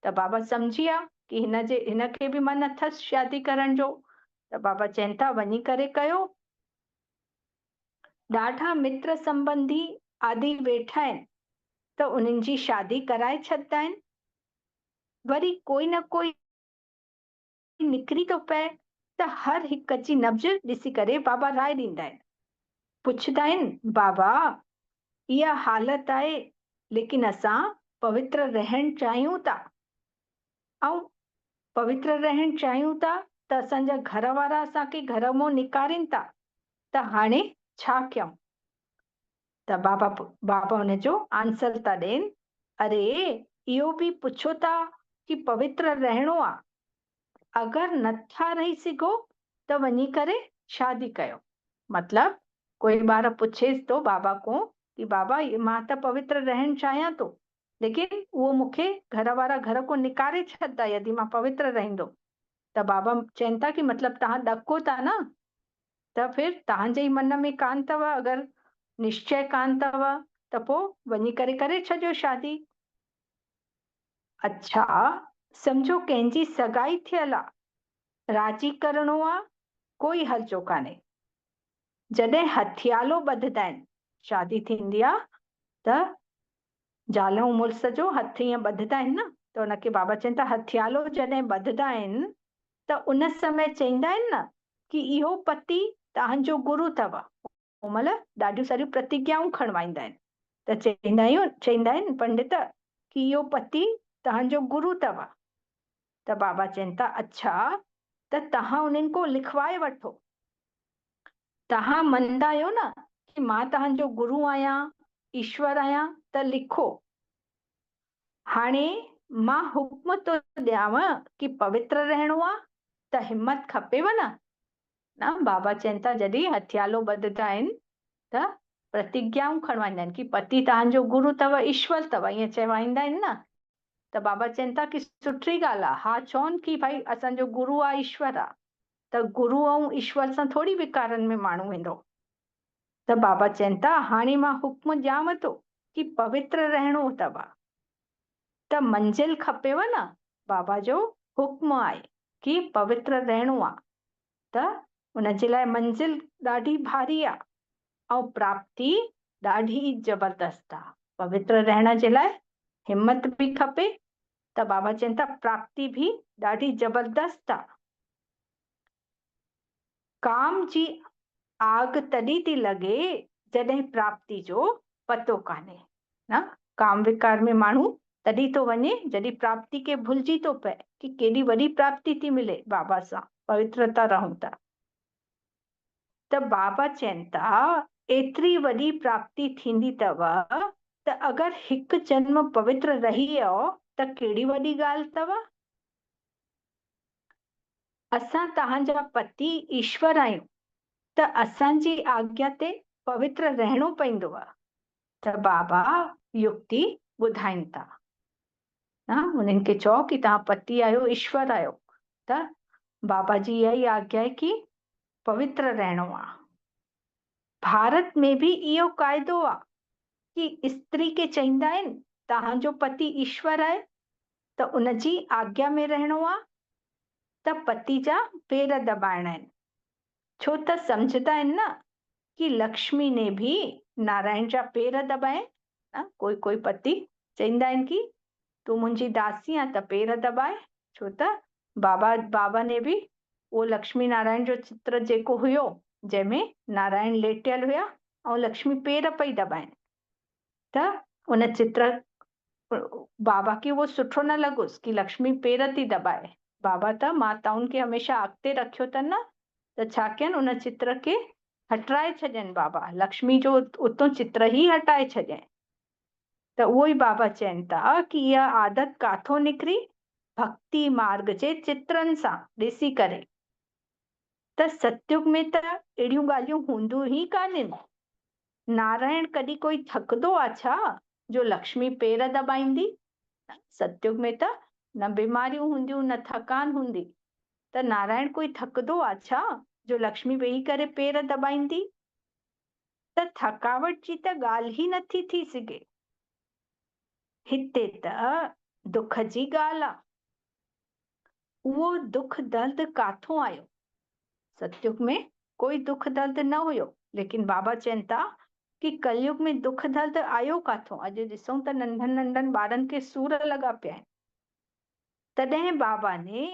त बाबा सम्झी विया कि हिनखे बि मन अथसि शादी करण जो। त बाबा चवनि था वञी करे कयो। ॾाढा मित्र संबंधी आदि वेठा आहिनि त उन्हनि जी शादी कराए छॾंदा आहिनि। वरी कोई न कोई निकिरी थो पए त हर हिक जी नब्ज ॾिसी करे बाबा राय ॾींदा आहिनि। पुछंदा आहिनि बाबा इहा हालत आहे लेकिन असां पवित्र रहण चाहियूं था ऐं पवित्र रहण चाहियूं था त असांजा घर वारा असांखे घर मां निकारनि था, त हाणे छा कयूं? त बाबा हुनजो आंसर था ॾियनि, अरे इहो बि पुछो था कि पवित्र रहणो आहे, अगरि नथा रही सघो त वञी करे शादी कयो। मतलब कोई ॿार पुछेसि थो बाबा को कि बाबा मां त पवित्र रहण चाहियां थो लेकिन उहो मूंखे घर वारा घर को निकारे छॾंदा यदि मां पवित्र रहंदो। त बाबा चवनि था कि मतलब तव्हां ॾको था न, त फिर तव्हांजे ई मन में कान अथव, अगरि निश्चय कान अथव त पोइ वञी करे करे छॾियो शादी। अच्छा सम्झो कंहिंजी सगाई थियल आहे, राजी करणो आहे, कोई हर्जो कान्हे। जॾहिं हथियालो ॿधंदा आहिनि, शादी थींदी आहे त ज़ाल ऐं मुड़ुस जो हथ ईअं ॿधंदा आहिनि न, त हुनखे बाबा चवनि था हथियालो जॾहिं ॿधंदा आहिनि त उन समय चवंदा आहिनि न कि इहो पति तव्हांजो गुरु अथव। उन महिल ॾाढियूं सारियूं प्रतिज्ञाऊं खणवाईंदा आहिनि त चवंदा आहिनि पंडित कि इहो पति तव्हांजो गुरु अथव। त बाबा चवनि था अच्छा त तव्हां उन्हनि को लिखवाए वठो। तव्हां मञंदा आहियो न कि मां तव्हांजो गुरु आहियां, ईश्वर आहियां, त लिखो। हाणे मां हुक्म थो ॾियांव कि पवित्र रहणो आहे त हिम्मत खपेव न। बाबा चवनि था जॾहिं हथियालो ॿधंदा आहिनि त प्रतिज्ञाऊं खणवाईंदा आहिनि कि पति तव्हांजो गुरु अथव, ईश्वर अथव, ईअं चवाईंदा आहिनि न। त बाबा चवनि था कि सुठी ॻाल्हि आहे, हा चवनि कि भाई असांजो गुरु आहे, ईश्वर आहे, त गुरु ऐं ईश्वर सां थोरी विकारनि में माण्हू वेंदो। त बाबा चवनि था हाणे मां हुक्म ॾियांव थो कि पवित्र रहणो अथव त मंजिल खपेव न। बाबा जो हुक्म आहे कि पवित्र रहणो आहे त उनजे लाइ मंजिल ॾाढी भारी आहे ऐं प्राप्ति ॾाढी जबरदस्त आहे। पवित्र रहण जे लाइ हिम्मत बि खपे, त बाबा चवनि था प्राप्ति बि ॾाढी जबरदस्त आहे। काम जी आग तॾहिं थी लॻे जॾहिं प्राप्ति जो पतो कान्हे न। काम विकार में माण्हू तॾहिं थो वञे जॾहिं प्राप्ति खे भुलिजी थो पए कि केॾी वॾी प्राप्ति थी मिले बाबा सां पवित्रता रहूं था। त बाबा चवनि था एतिरी वॾी प्राप्ति थींदी अथव त अगरि हिकु जन्म पवित्र रही वियो त कहिड़ी वॾी ॻाल्हि अथव। असां तव्हांजा पति ईश्वर आहियूं त असांजी आज्ञा ते पवित्र रहणो पवंदो आहे। त बाबा युक्ति ॿुधाइनि था उन्हनि खे चओ कि तव्हां पति आहियो, ईश्वर आहियो, त बाबा जी इहा ई आज्ञा आहे कि पवित्र रहणो आहे। भारत में भी इहो क़ाइदो आहे कि स्त्री खे चवंदा आहिनि तव्हांजो पति ईश्वर आहे त उनजी आज्ञा में रहणो आहे। त पति जा पेर दबाइणा आहिनि, छो त सम्झंदा आहिनि न कि लक्ष्मी ने भी नारायण जा पेर दबाए। कोई कोई पति चईंदा आहिनि कि तूं मुंहिंजी दासी आहे त पेर दबाए, छो त बाबा ने भी उहो लक्ष्मी नारायण जो चित्र जेको हुयो जंहिंमें नारायण लेटियल हुया ऐं लक्ष्मी पेर पई दबाइनि, त उन चित्र बाबा खे उहो सुठो न लॻुसि कि लक्ष्मी पेर थी दबाए। बाबा त माताउनि खे हमेशह अॻिते रखियो अथनि न, त छा कयनि उन चित्र खे हटाए छॾनि, बाबा लक्ष्मी जो उतां चित्र ई हटाए छॾियनि। त उहो ई बाबा चवनि था कि इहा आदत काथों निकिरी, भक्ति मार्ग जे चित्रनि सां ॾिसी करे। त सतयुग में त अहिड़ियूं ॻाल्हियूं हूंदियूं ई कान्हनि। नारायण कॾहिं कोई थकंदो आहे छा जो लक्ष्मी पेर दबाईंदी? सतयुग में त न बीमारियूं हूंदियूं न थकान हूंदी, त नारायण कोई थकंदो आहे छा जो लक्ष्मी वेही करे पेर दबाईंदी? त थकावट जी त ॻाल्हि ई नथी थी सघे। हिते त दुख जी ॻाल्हि आहे। उहो दुख दर्द काथों आयो? सतयुग में कोई दुख दर्द न हुयो, लेकिन बाबा चवनि था कि कलयुग में दुख दर्द आयो काथों? अॼु ॾिसूं त नंढनि नंढनि ॿारनि खे सूर लॻा पिया आहिनि। तॾहिं बाबा ने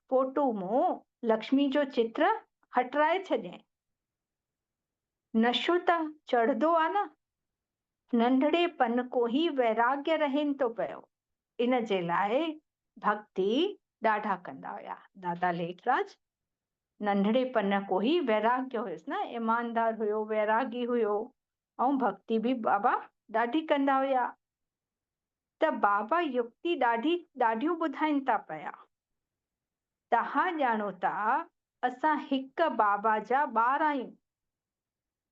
फोटो मां लक्ष्मी जो चित्र हटाए छॾियईं। नशो त चढ़ंदो आहे न, नंढड़ेपन को ही वैराग्य रहेनि थो पियो। इन जे लाइ भक्ति ॾाढा कंदा हुया दादा लेखराज। नंढड़ेपन को ही वैराग्य हुयुसि न, ईमानदार हुयो, वैरागी हुयो, ऐं भक्ति भी बाबा ॾाढी कंदा हुया। त बाबा युक्ति ॾाढियूं ॿुधाइनि था पिया। तव्हां ॼाणो था असां हिकु बाबा जा ॿार आहियूं,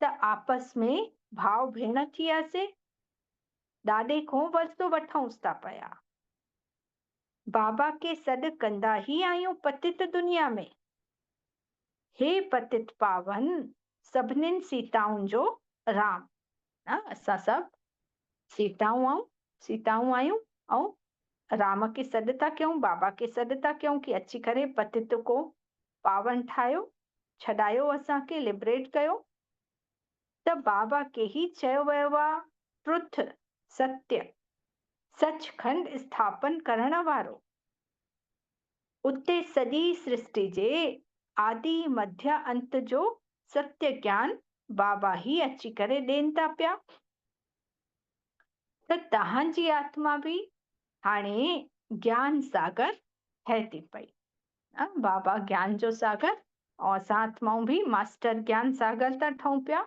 त आपस में भाउ भेण थियासीं, ॾाॾे खां वरतो वठूंसि था पिया। बाबा खे सॾु कंदा ई आहियूं पतित दुनिया में। हे पतित पावन सभिनीनि सीताउनि जो राम। असां सभु सीताऊं आहियूं ऐं राम खे सॾु था कयूं, बाबा खे सॾु था कयूं कि अची करे पतित को पावन ठाहियो, छॾायो, असांखे लिबरेट कयो। त बाबा खे ही चयो वियो आहे ट्रुथ, सत्य, सचखंड स्थापन करण वारो। उते सॼी सृष्टि जे आदि मध्य अंत जो सत्य ज्ञान बाबा ही अची करे ॾियनि था पिया। त तव्हांजी आत्मा भी हाणे ज्ञान सागर ठहे थी पई। बाबा ज्ञान जो सागर ऐं असां आत्माऊं भी मास्टर ज्ञान सागर था ठहूं पिया।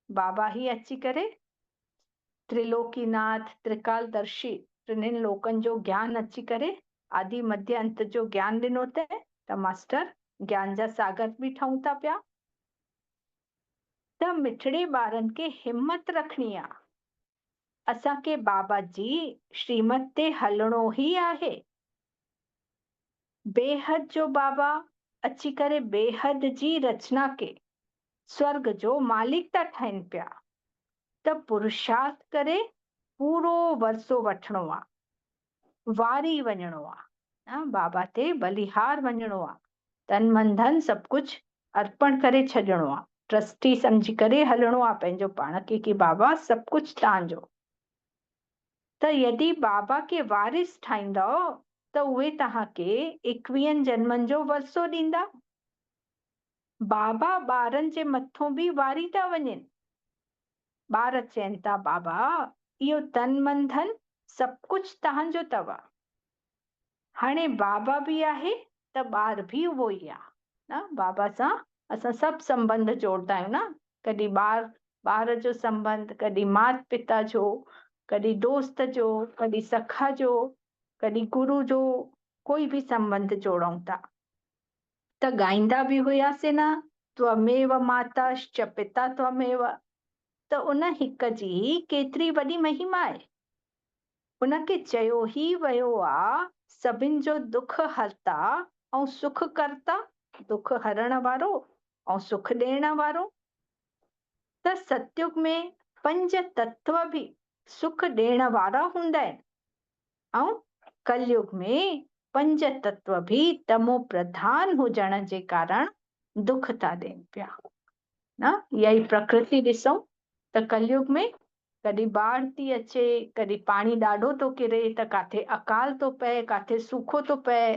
बाबा ही अची करे त्रिलोकीनाथ, त्रिकालदर्शी, टिनिनि लोकनि जो ज्ञान अची करे आदि मध्य अंत जो ज्ञान ॾिनो अथई। त मास्टर ज्ञान जा सागर भी ठहूं था पिया। त मिठड़े ॿारनि खे हिम्मत रखणी आहे। असांखे बाबा जी श्रीमत ते हलणो ही आहे। बेहद जो बाबा अची करे बेहद जी रचना के स्वर्ग जो मालिक था ठाहिनि पिया। त पुरुषार्थ करे पूरो वरसो वठणो आहे, वारी वञणो आहे, बाबा ते बलिहार वञणो आहे, तन मन धन सभु कुझु अर्पण करे छॾिणो आहे, ट्रस्टी सम्झी करे हलणो आहे पंहिंजो पाण खे कि बाबा सभु कुझु तव्हांजो। त यदि बाबा खे वारिस ठाहींदव त उहे तव्हांखे 21 जन्मनि जो वरसो ॾींदा। बाबा ॿारनि जे मथों भी वारी था वञनि। ॿार चवनि था बाबा इहो तन मन धन सभु कुझु तव्हांजो अथव। हाणे बाबा भी आहे त ॿार भी उहो ई आहे। बाबा सां असां सभु संबंध जोड़दा आहियूं न, कॾहिं ॿार जो संबंध, कॾहिं माता पिता जो, कॾहिं दोस्त जो, कॾहिं सखा जो, कॾहिं गुरु जो, कोई भी संबंध जोड़ूं था। त ॻाईंदा भी हुआसीं न, त्वमेव माताश्च पिता त्वमेव। त उन हिक जी केतिरी वॾी महिमा आहे। उनखे चयो ही वियो आहे सभिनि जो दुख हरता ऐं सुख करता, दुख हरण वारो ऐं सुख ॾियण वारो। त सतयुग में 5 तत्व भी सुख ॾियण वारा हूंदा आहिनि ऐं कलयुग में पंज तत्व भी तमो प्रधान हुजण जे कारण दुख था ॾियनि पिया न। इहा ई प्रकृति ॾिसूं त कलयुग में कॾहिं बाढ़ थी अचे, कॾहिं पाणी ॾाढो थो किरे, त काथे अकाल थो पए, काथे सूखो थो पए,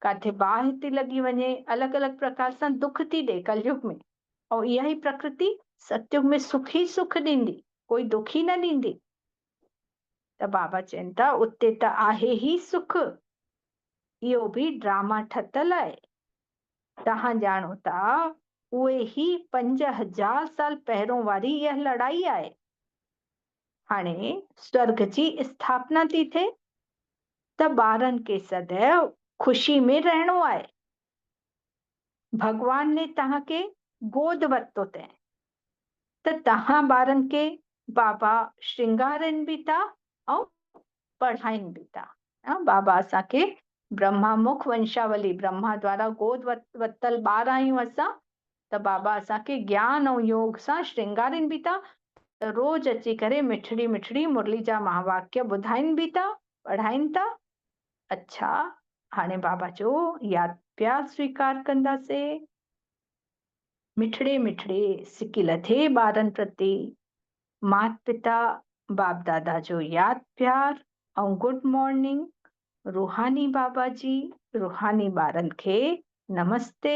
काथे बाहि थी लॻी वञे, अलॻि अलॻि प्रकार सां दुख थी ॾे कलयुग में। ऐं इहा ई प्रकृति सतयुग में सुख ई सुख ॾींदी, कोई दुख ई न ॾींदी। त बाबा चवनि था उते त आहे ई सुख, इहो बि ड्रामा ठतल आहे। तव्हां ॼाणो था उहे ही 5000 साल पहिरों वारी इहा लड़ाई आहे। हाणे स्वर्ग जी स्थापना थी थिए त ॿारनि खे सदैव ख़ुशी में रहणो आहे। भगवान ने तव्हांखे गोद वरितो अथई त तव्हां ॿारनि खे बाबा श्रृंगारनि बि था ऐं पढ़ाइनि बि था। बाबा असांखे ब्रह्मा मुख वंशावली, ब्रह्मा द्वारा गोद वरितल ॿार आहियूं असां, त बाबा असांखे ज्ञान ऐं योग सां श्रृंगारनि बि था, त रोज़ अची करे मिठड़ी मिठड़ी मुरली जा महावाक्य ॿुधाइनि बि था, पढ़ाइनि था। अच्छा, हाणे बाबा जो यादि प्यार स्वीकार कंदासीं। मिठड़े मिठड़े सिकी लथे ॿारनि प्रति माता पिता बाप दादा जो यादि प्यार ऐं गुड मॉर्निंग। रूहानी बाबा जी रूहानी ॿारनि खे नमस्ते,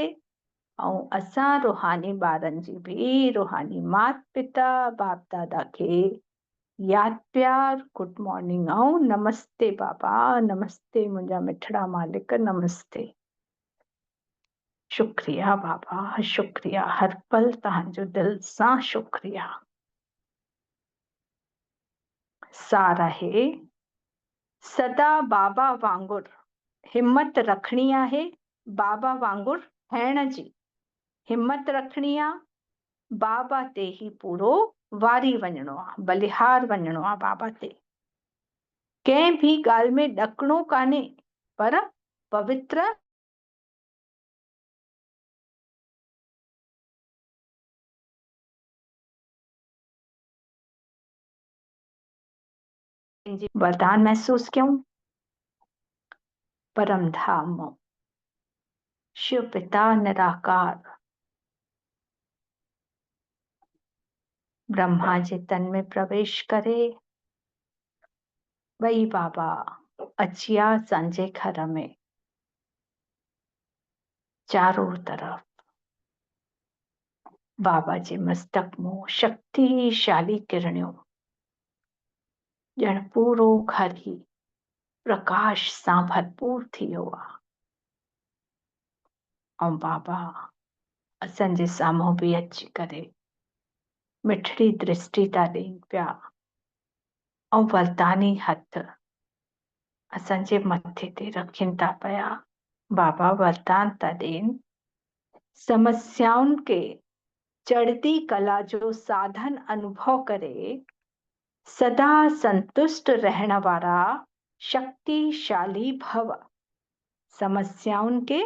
ऐं असां रूहानी ॿारनि जी बि रूहानी माता पिता बाप दादा खे यादि प्यार, गुड मॉर्निंग ऐं नमस्ते बाबा, नमस्ते मुंहिंजा मिठड़ा मालिक, नमस्ते। शुक्रिया बाबा, शुक्रिया, हर पल तव्हांजो दिल सां शुक्रिया। सार आहे सदा बाबा वांगुर हिम्मत रखणी आहे, बाबा वांगुर ठहण जी हिम्मत रखणी आहे। बाबा ते ही पूरो वारी वञिणो आहे, बलिहार वञिणो आहे बाबा ते। कंहिं बि ॻाल्हि में ॾकणो कान्हे, पर पवित्र वरदान महसूस कयूं। परम धाम शिव पिता निराकार ब्रह्मा जे तन में प्रवेश करे ॿई बाबा अचिया असांजे घर में। चारों तरफ बाबा जे मस्तक में शक्तिशाली किरणियूं, ॼण पूरो घर ही प्रकाश सां भरपूर थी वियो आहे। ऐं बाबा असांजे साम्हूं बि अची करे मिठड़ी दृष्टि था ॾियनि पिया ऐं वरदानी हथ असांजे मथे ते रखनि था पिया। बाबा वरदान था ॾियनि, समस्याउनि खे चढ़ती कला जो साधन अनुभव करे सदा संतुष्ट रहण वारा शक्तिशाली भव। समस्याउनि खे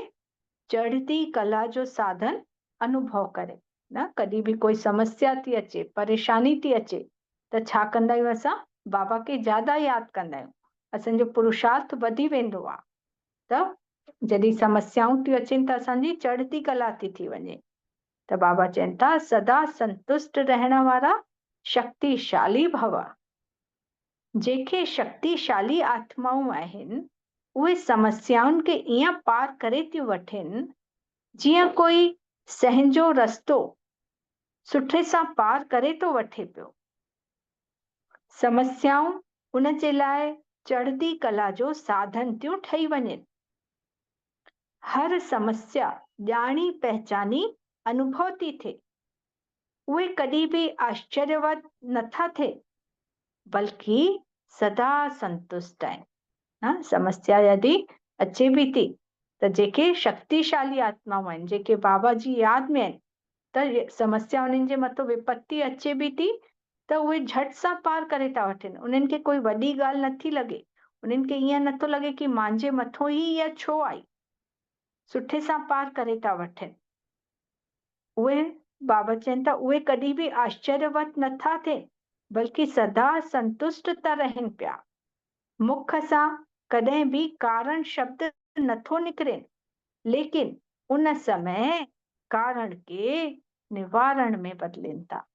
चढ़ती कला जो साधन अनुभव करे न। कॾहिं बि कोई समस्या थी अचे, परेशानी थी अचे, त छा कंदा आहियूं असां? बाबा खे ज्यादा यादि कंदा आहियूं, असांजो पुरुषार्थ वधी वेंदो आहे। त जॾहिं समस्याऊं थियूं अचनि त असांजी चढ़ती कला थी वञे। त बाबा चवनि था सदा संतुष्ट रहण वारा शक्तिशाली भव। जेके शक्तिशाली आत्माऊं आहिनि उहे समस्याउनि खे ईअं पार करे थियूं वठनि जीअं कोई संहिंजो रस्तो सुठे सां पार करे थो वठे पियो। समस्याऊं उन जे लाइ चढ़ती कला जो साधन थियूं ठही वञनि। हर समस्या ॼाणी पहचानी अनुभव थी थिए। उहे कॾहिं बि आश्चर्यवत नथा थिए, बल्कि सदा संतुष्ट आहिनि। समस्या यदि अचे बि थी त जेके शक्तिशाली आत्माऊं आहिनि, जेके बाबा जी यादि में आहिनि, त समस्या उन्हनि जे मथां विपत्ति अचे बि थी त उहे झटि सां पार करे था वठनि। उन्हनि खे कोई वॾी ॻाल्हि नथी लॻे, उन्हनि खे ईअं नथो लॻे कि मुंहिंजे मथां ई इहा छो आई, सुठे सां पार करे था वठनि। उहे बाबा चवनि था उहे कॾहिं बि आश्चर्यवत नथा थिए, बल्कि सदा संतुष्ट था रहनि पिया। मुख सां कॾहिं बि कारण शब्द नथो निकिरे, लेकिन उन समय कारण के निवारण में बदलिन था।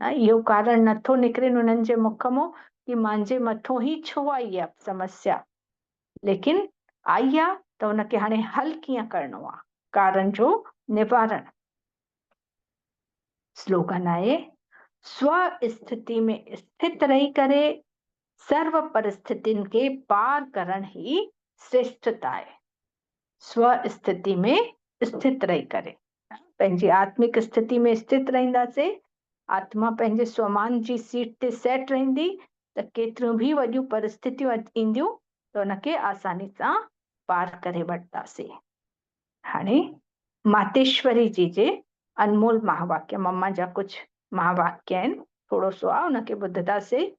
इहो कारण नथो निकिरे उन्हनि जे मुख मां कि मुंहिंजे मथां ही छो आई आहे समस्या, लेकिन आई आहे त उनखे हाणे हल कीअं करणो आहे, कारण जो निवारण। स्लोगन आहे, स्व स्थिति में स्थित रही करे सर्व परिस्थितियुनि खे पार करण ही श्रेष्ठता आहे। स्व स्थिति में स्थित रही करे, पंहिंजी आत्मिक स्थिति में स्थित रहंदासीं, आत्मा पंहिंजे स्वमान जी सीट ते सेट रहंदी त केतिरियूं बि वॾियूं परिस्थितियूं ईंदियूं त उनखे आसानी सां पार करे वठंदासीं। हाणे मातेश्वरी जी जे अनमोल महावाक्य, मम्मा जा कुछ महावाक्य आहिनि, थोरो सो आहे उनखे ॿुधंदासीं।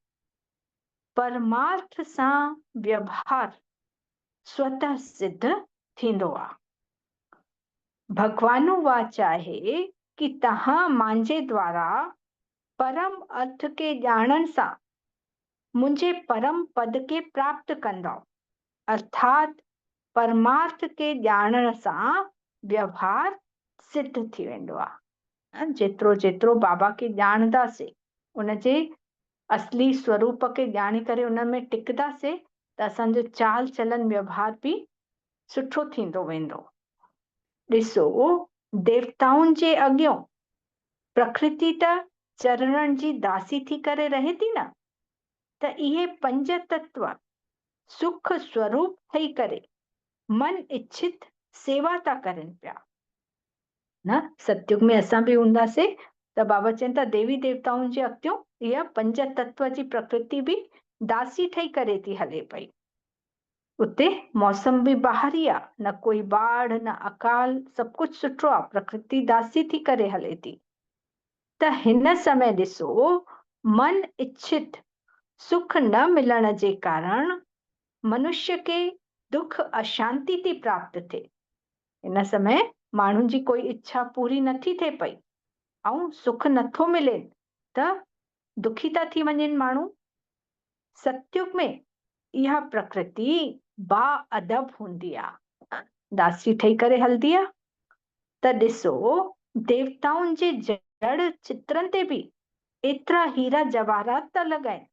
परमार्थ सां व्यवहार स्वतः सिद्ध थींदो आहे। भगवान वाच आहे कि तव्हां मुंहिंजे द्वारा परम अर्थ के ॼाणण सां मुंहिंजे परम पद के प्राप्त कंदव, अर्थात परमार्थ के ॼाणण सां व्यवहार सिद्ध थी वेंदो आहे। जेतिरो जेतिरो बाबा खे ॼाणंदासीं, उनजे असली स्वरूप खे ॼाणी करे उन में टिकंदासीं त असांजो चाल चलन व्यवहार बि सुठो थींदो वेंदो। ॾिसो, देवताउनि जे अॻियां प्रकृति त चरणनि जी दासी थी करे रहे थी न, त इहे पंज तत्व सुख स्वरूप ठही करे मन इच्छित सेवा था करनि पिया न। सतयुग में असां बि हूंदासीं त बाबा चवनि था देवी देवताउनि जे अॻियां इहा पंज तत्व जी प्रकृति बि दासी ठही करे थी हले पई। उते मौसम बि बहारी आहे, न कोई बाढ़ न अकाल, सभु कुझु सुठो आहे, प्रकृति दासी थी करे हले थी। त हिन समय ॾिसो, मन इच्छित सुख न मिलण जे कारण मनुष्य के दुख अशांति थी प्राप्त थिए। हिन समय माण्हुनि जी कोई इच्छा पूरी नथी थिए पई ऐं सुख नथो मिले त दुखी था थी वञनि माण्हू। सतयुग में इहा प्रकृति बा अदब हूंदी आहे, दासी ठही करे हलदी आहे। त ॾिसो, देवताउनि जे जड़ चित्रनि ते बि एतिरा हीरा जवाहरात था लॻाइनि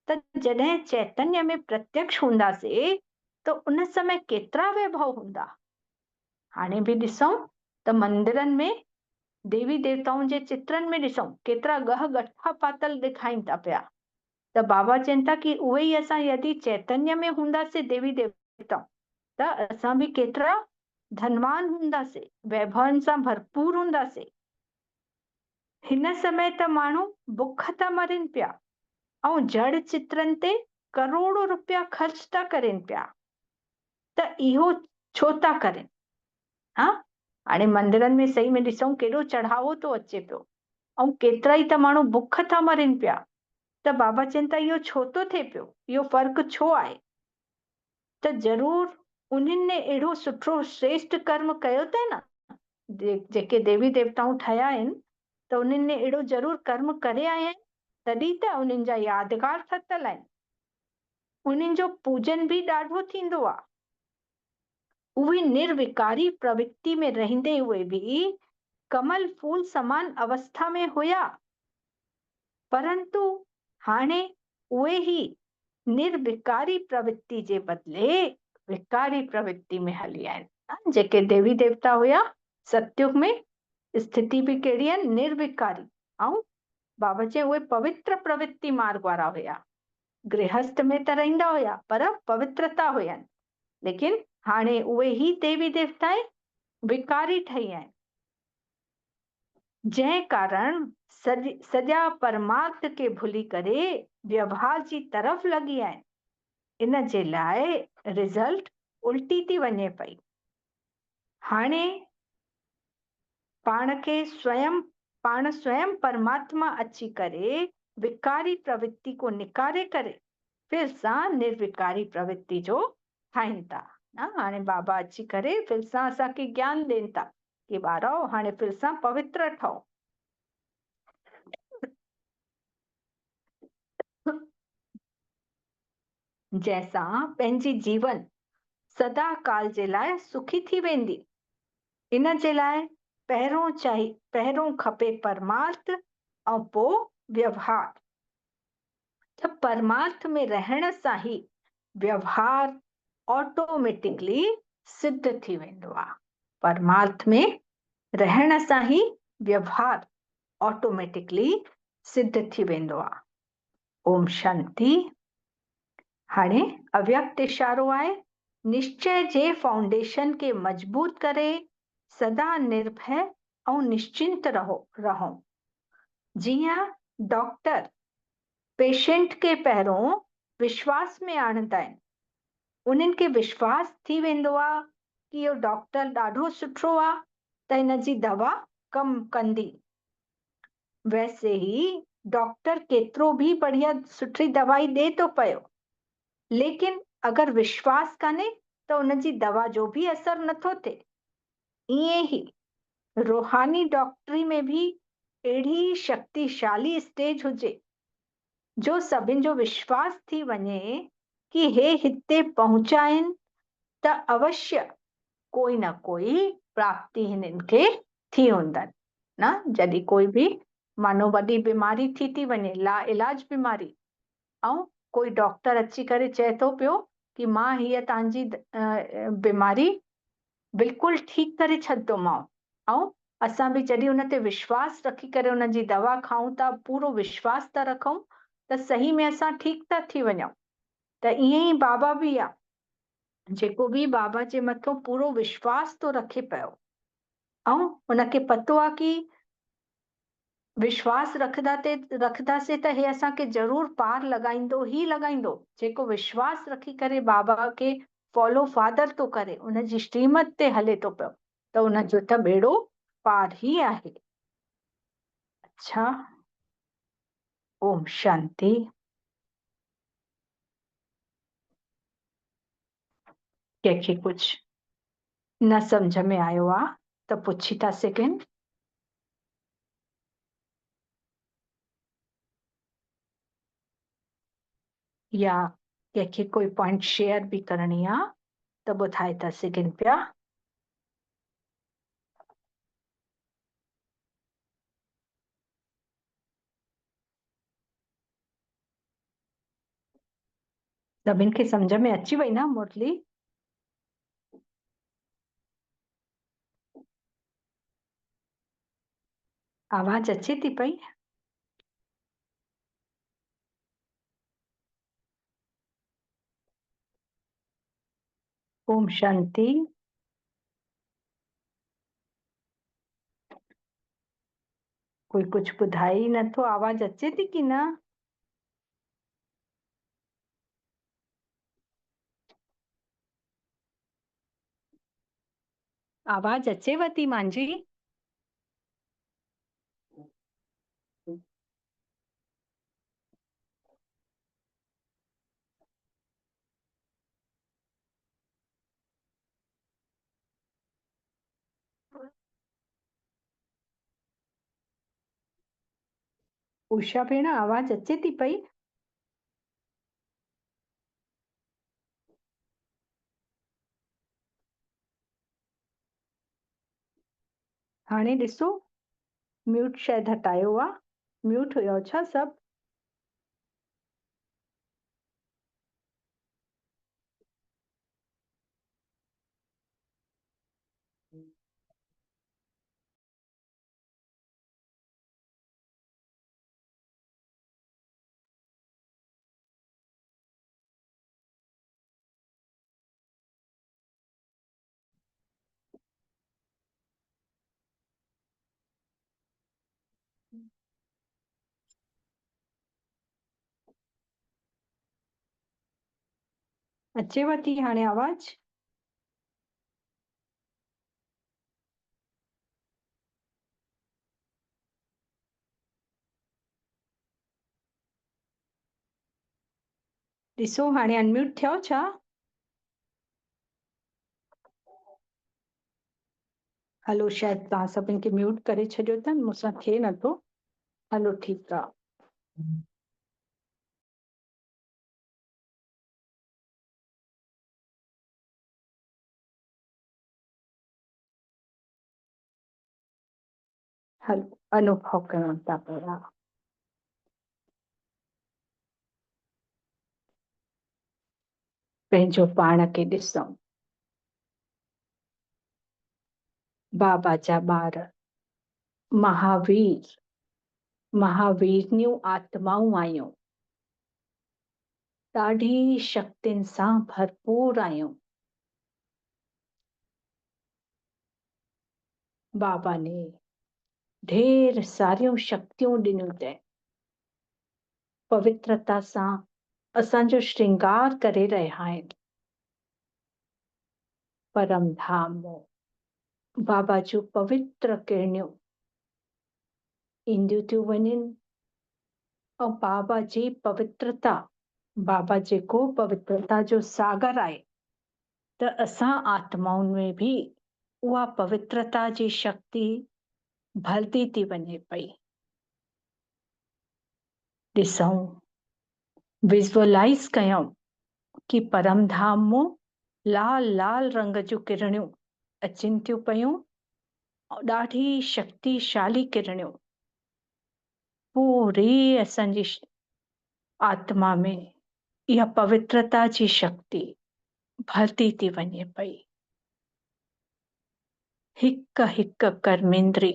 त जॾहिं चैतन्य में प्रत्यक्ष हूंदासीं त उन समय केतिरा वैभव हूंदा। हाणे बि ॾिसूं त मंदिरनि में देवी देवताउनि जे चित्रनि में ॾिसूं केतिरा गह गठा पातल ॾेखारीनि था पिया। त बाबा चवनि था कि उहे ई असां यदि चैतन्य में हूंदासीं देवी देवता त असां बि केतिरा धनवान हूंदासीं, वैभवनि सां भरपूर हूंदासीं। हिन समय त माण्हू बुख था मरनि पिया ऐं जड़ चित्रनि ते करोड़ों रुपया ख़र्च था करनि पिया। त इहो छो था करनि? हाणे मंदिरनि में सही में ॾिसूं केॾो चढ़ावो थो अचे पियो ऐं केतिरा ई त माण्हू बुख था मरनि पिया। त बाबा चवनि था इहो छो थो थिए पियो, इहो फ़र्क़ु छो आहे? त ज़रूर उन्हनि ने अहिड़ो सुठो श्रेष्ठ कर्म कयो अथई न, जेके देवी देवताऊं ठहिया आहिनि त उन्हनि ने अहिड़ो ज़रूर कर्म करे आया आहिनि, तॾहिं त उन्हनि जा यादगार ठहियल आहिनि। उन्हनि जो पूजन बि ॾाढो थींदो आहे। उहे निर्विकारी प्रवृत्ति में रहंदे हुए बि कमल फूल समान अवस्था में हुया, परंतु हाणे उहे ही निर्विकारी प्रवृत्ति जे बदले विकारी प्रवृत्ति में हली आहिनि। जेके देवी देवता हुया सतयुग में स्थिति बि कहिड़ी आहिनि, निर्विकारी, ऐं बाबा चए उहे पवित्र प्रवृत्ति मार्ग वारा हुया। गृहस्थ में त रहंदा हुया पर पवित्रता हुयनि, लेकिन हाणे उहे ही देवी देवता विकारी ठही आहिनि, जंहिं कारण सॼा परमार्थ के भुली करे व्यवहार जी तरफ़ लॻी आहिनि। इन जे लाइ रिज़ल्ट उल्टी थी वञे पई। हाणे पाण स्वयं परमात्मा अची करे विकारी प्रवृत्ति को निकारे करे फिर सां निर्विकारी प्रवृत्ति जो ठाहिनि था। हाणे बाबा अची करे फिर सां असांखे ज्ञान ॾियनि था कि ॿारो हाणे फिर सां पवित्र ठहो। जैसा पंहिंजी जीवन सदा काल जे लाइ सुखी थी वेंदी। इन जे लाइ पहिरों खपे परमार्थ ऐं पोइ व्यवहार। त परमार्थ में रहण सां ई व्यवहार ऑटोमेटिकली सिद्ध थी वेंदो आहे। परमार्थ में रहण सां ई व्यवहार ऑटोमेटिकली सिद्ध थी वेंदो आहे। ओम शांति। हाणे अव्यक्त इशारो आहे, निश्चय जे फाउंडेशन खे मजबूत करे सदा निर्भय ऐं निश्चिंत रहो। जीअं डॉक्टर पेशेंट खे पहिरों विश्वास में आणंदा आहिनि, उन्हनि खे विश्वास थी वेंदो आहे कि इहो डॉक्टर ॾाढो सुठो आहे त हिन जी दवा कमु कंदी। वैसे ही डॉक्टर केतिरो भी बढ़िया सुठी दवाई ॾे थो पियो, लेकिन अगर विश्वास कान्हे त उन जी दवा जो भी असर नथो थिए। ईअं ही रूहानी डॉक्टरी में भी अहिड़ी शक्तिशाली स्टेज हुजे जो सभिनि जो विश्वास थी वञे कि हे हिते पहुचा आहिनि त अवश्य कोई न कोई प्राप्ति हिननि खे थी हूंदनि न। जॾहिं कोई भी मानो वॾी बीमारी थी वञे, ला इलाज बीमारी, ऐं कोई डॉक्टर अची करे चए थो पियो कि मां हीअ तव्हांजी बीमारी बिल्कुलु ठीकु करे छॾंदोमांव, ऐं असां बि जॾहिं उन ते विश्वास रखी करे उन जी दवा खाऊं था, पूरो विश्वास था रखूं त सही में असां ठीकु था थी वञूं। त ईअं ई बाबा बि आहे, जेको बि बाबा जे मथां पूरो विश्वास थो रखे पियो ऐं उनखे पतो आहे कि विश्वास रखंदासीं त हे असांखे ज़रूर पार लॻाईंदो ई लॻाईंदो। जेको विश्वास रखी करे बाबा खे फॉलो फादर थो करे, उन जी श्रीमत ते हले थो पियो, त उनजो त बेड़ो पार ई आहे। अच्छा, ओम शांति। कंहिंखे कुझु न सम्झ में आयो आहे त पुछी था सघनि। या कंहिंखे कोई पॉइंट शेयर भी करणी आहे त ॿुधाए था सघनि पिया। सभिनि खे सम्झ में अची वई न मुरली? आवाज अचे थी पई? ओम शांति। कोई कुछ ॿुधाए ई नथो, आवाज अचे थी कि न? आवाज अचेव थी मुंहिंजी? उषा भेण, आवाज अचे थी पई? हाणे ॾिसो, म्यूट शायद हटायो आहे। म्यूट हुयो छा सभु? अचेव थी हाणे आवाज? ॾिसो हाणे अनम्यूट थियो छा? हलो, शायद तव्हां सभिनि खे म्यूट करे छॾियो अथनि, मूंसां थिए नथो। हलो ठीकु आहे। हलो अनुभव करण था पिया। पंहिंजो पाण खे ॾिसूं। बाबा जा ॿार महावीर महावीरनियूं आत्माऊं आहियूं। ॾाढी शक्तियुनि सां भरपूर आहियूं। बाबा ने ढेर सारियूं शक्तियूं ॾिनियूं अथई। पवित्रता सां असांजो श्रृंगार करे रहिया आहिनि। परम धाम में बाबा जूं पवित्र किरणियूं ईंदियूं थियूं वञनि ऐं बाबा जी पवित्रता, बाबा जेको पवित्रता जो सागर आहे, त असां आत्माउनि में बि उहा पवित्रता जी शक्ति भरती थी वञे पई। ॾिसूं, विज़ुअलाइज़ कयूं कि परम धाम मां लाल लाल रंग जूं किरणियूं अचनि थियूं पयूं ऐं ॾाढी शक्तिशाली किरणियूं पूरी असांजी आत्मा में इहा पवित्रता जी शक्ति भरती थी वञे पई। हिक हिक कर्मेंद्री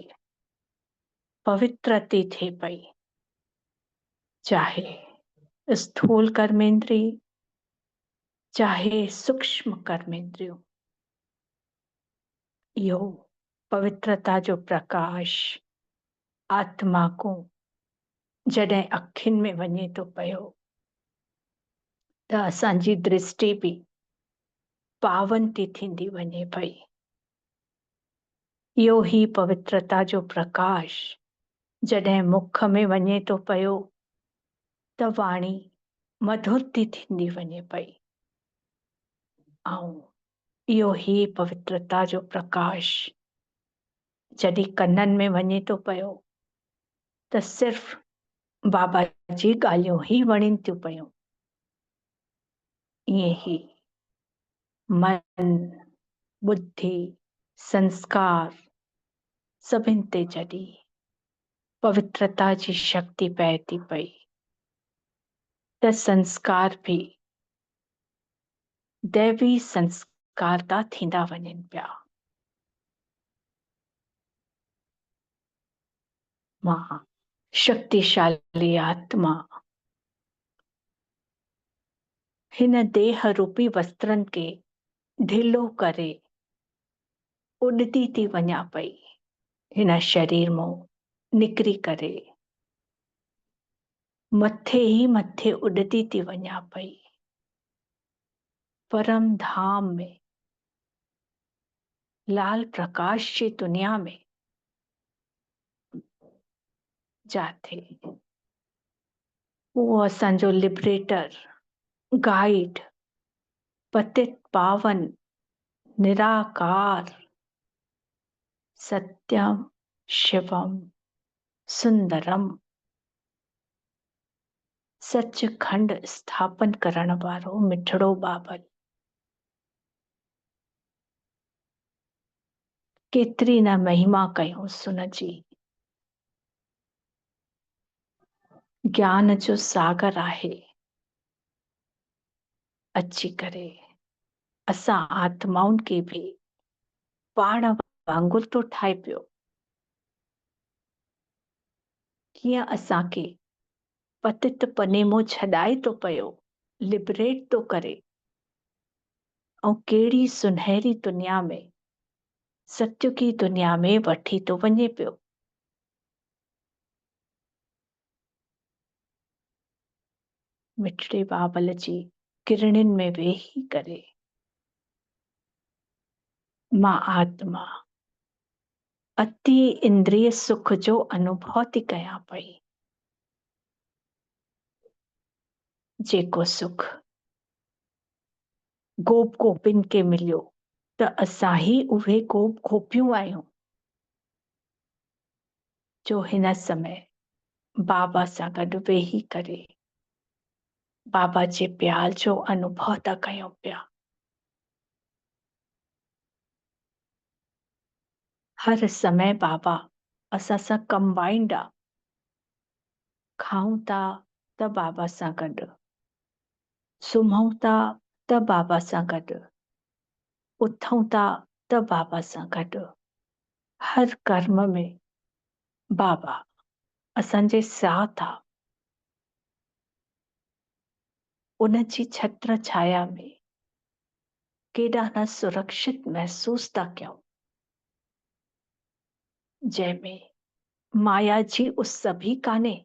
पवित्र थी थिए पई, चाहे स्थूल कर्मेंद्री चाहे सूक्ष्म कर्मेंद्रियूं। इहो पवित्रता जो प्रकाश आत्मा को जॾहिं अखियुनि में वञे थो पियो त असांजी दृष्टि बि पावन थी थींदी वञे पई। इहो ही पवित्रता जो प्रकाश जॾहिं मुख में वञे थो पियो त वाणी मधुर थी थींदी वञे पई। ऐं इहो ही पवित्रता जो प्रकाश जॾहिं कननि में वञे थो पियो त सिर्फ़ बाबा जी ॻाल्हियूं ही वणनि थियूं पयूं। ईअं ही मन, बुद्धि, संस्कार सभिनि ते जॾहिं पवित्रता जी शक्ति पए थी पई त संस्कार भी दैवी संस्कार था थींदा वञनि पिया। मां शक्तिशाली आत्मा हिन देह रूपी वस्त्रनि खे ढिलो करे उॾती थी वञा पई। हिन शरीर मां निकिरी करे मथे ही मथे उॾती थी वञा पई। परम धाम में लाल प्रकाश जी दुनिया में जाथे वो असांजो लिबरेटर, गाइड, पतित पावन, निराकार, सत्यम शिवम सुंदरम सचखंड स्थापन करण वारो मिठड़ो बाबल केतरी न महिमा कयूं सुन जी। ज्ञान जो सागर आहे। अची करे असां आत्माउनि खे भी पाण वांगुर तो ठाहे पियो। कीअं असांखे पतित पने मां छॾाए तो पियो, लिबरेट तो करे। ऐं कहिड़ी सुनहरी दुनिया में, सत्य की दुनिया में वठी तो वञे पियो। मिठड़े बाबल जी किरणनि में वेही करे मां आत्मा अति इंद्रिय सुख जो अनुभव थी कयां पई। जेको सुख गोप गोपिन खे मिलियो त असां ही उहे गोप गोपियूं आहियूं जो हिन समय बाबा सां गॾु वेही करे बाबा जे प्यार जो अनुभव था कयूं पिया। हर समय बाबा असां सां कंबाइंड आहे। खाऊं था त बाबा सां गॾु, सुम्हूं था त बाबा सां गॾु, उथूं था त बाबा सां गॾु। हर कर्म में बाबा असांजे साथ आहे। उन जी छत्र छाया में केॾा न सुरक्षित महसूस था कयूं, जंहिंमें माया जी उस भी कान्हे।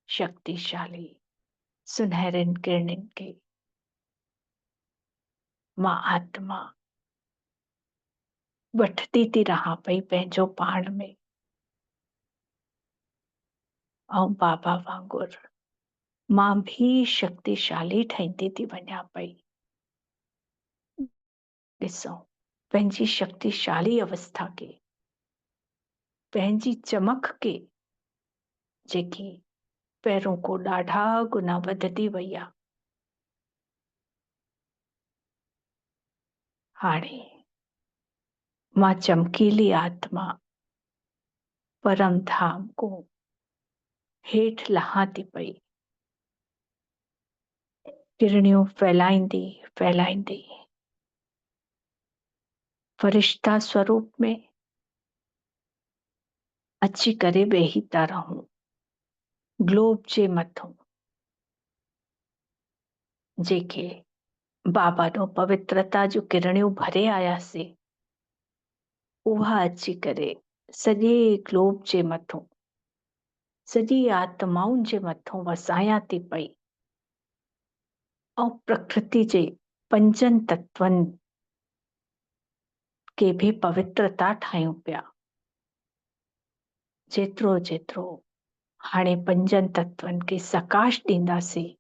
शक्तिशाली सुनहरिन किरणिन के मां आत्मा वठती थी रहां पई पंहिंजो पाण में, ऐं बाबा वांगुर मां भी शक्तिशाली ठहींदी थी वञा पई। ॾिसो पंहिंजी शक्तिशाली अवस्था के, पंहिंजी चमक के, जेकी पहिरों को ॾाढा गुना वधंदी वई आहे, हाणे मां चमकीली आत्मा परम धाम को हेठि लहां थी पई, किरणियूं फैलाईंदी फैलाईंदी फरिश्ता स्वरूप में अची करे वेही था रहूं ग्लोब जे मथों, जेके बाबा नो पवित्रता जो किरणियूं भरे आयासीं, उहा अची करे सॼे ग्लोब जे मथों, सॼी आत्माउनि जे मथों वसायां थी पई, ऐं प्रकृति जे पंजनि तत्वनि के भी पवित्रता ठाहियूं पिया। जेतिरो जेतिरो हाणे पंजनि तत्वनि खे सकाश ॾींदासीं,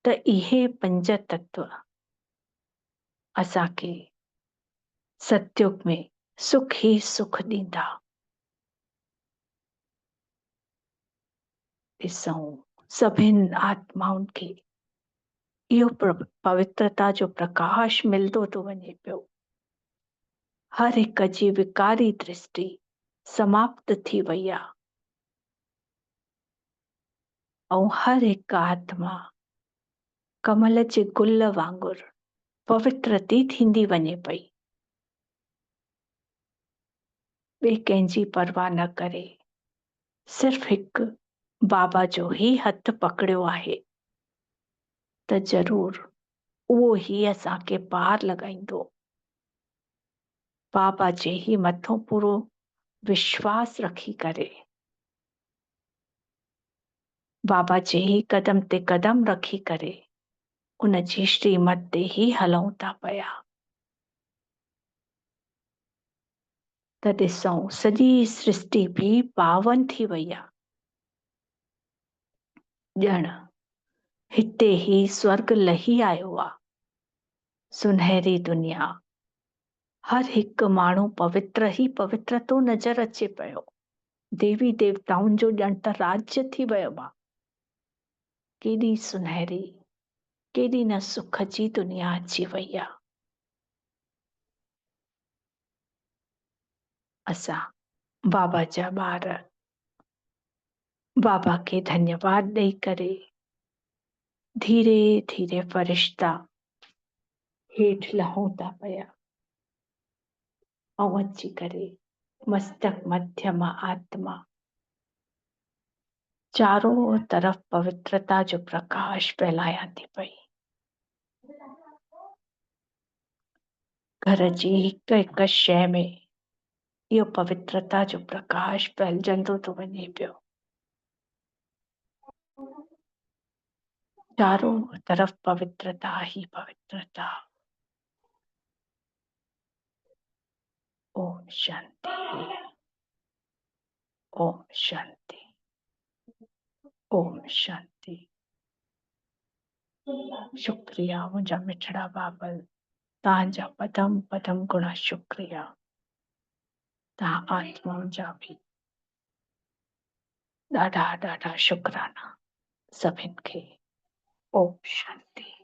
त इहे पंज तत्व असांखे सतयुग में सुख ही सुख ॾींदा। ॾिसूं सभिनि आत्माउनि खे इहो पवित्रता जो प्रकाश मिलंदो थो वञे पियो। हर हिक जी विकारी दृष्टि समाप्त थी वई आहे, ऐं हर हिकु आत्मा कमल जे गुल वांगुर पवित्र थी थींदी वञे पई। ॿिए कंहिंजी परवाह न करे सिर्फ़ हिकु बाबा जो ही हथ पकड़ियो आहे, त ज़रूर उहो ही असांखे पार लॻाईंदो। बाबा जे ही मथों पूरो विश्वास रखी करे, बाबा जे ही कदम ते कदम रखी करे, उन जी श्रीमत ते ही हलूं था पिया, त ॾिसूं सॼी सृष्टि भी पावन थी वई आहे। ॼण हिते ही स्वर्ग लही आयो आहे। सुनहरी दुनिया, हर हिकु माण्हू पवित्र ही पवित्र थो नज़र अचे पियो। देवी देवताउनि जो ॼण त राज्य थी वियो आहे। केॾी सुनहरी, केॾी न सुख जी दुनिया अची वई आहे। असां बाबा जा ॿार बाबा खे धन्यवाद ॾेई करे धीरे धीरे फरिश्ता हेठि लहूं था पिया, ऐं अची करे मस्तक मध्य मां आत्मा चारों तरफ पवित्रता जो प्रकाश फैलायां थी पई। घर जी हिक हिक शइ में इहो पवित्रता जो प्रकाश फैलजंदो थो वञे पियो। चारों तरफ पवित्रता ही पवित्रता। ओम शांति, ओम शांति, ओम शांति। शुक्रिया मुंहिंजा मिठड़ा बाबल, तव्हांजा पदम पदम गुणा शुक्रिया। तव्हां आत्माउनि जा भी ॾाढा ॾाढा शुक्राना सभिनि खे। ओम शांति।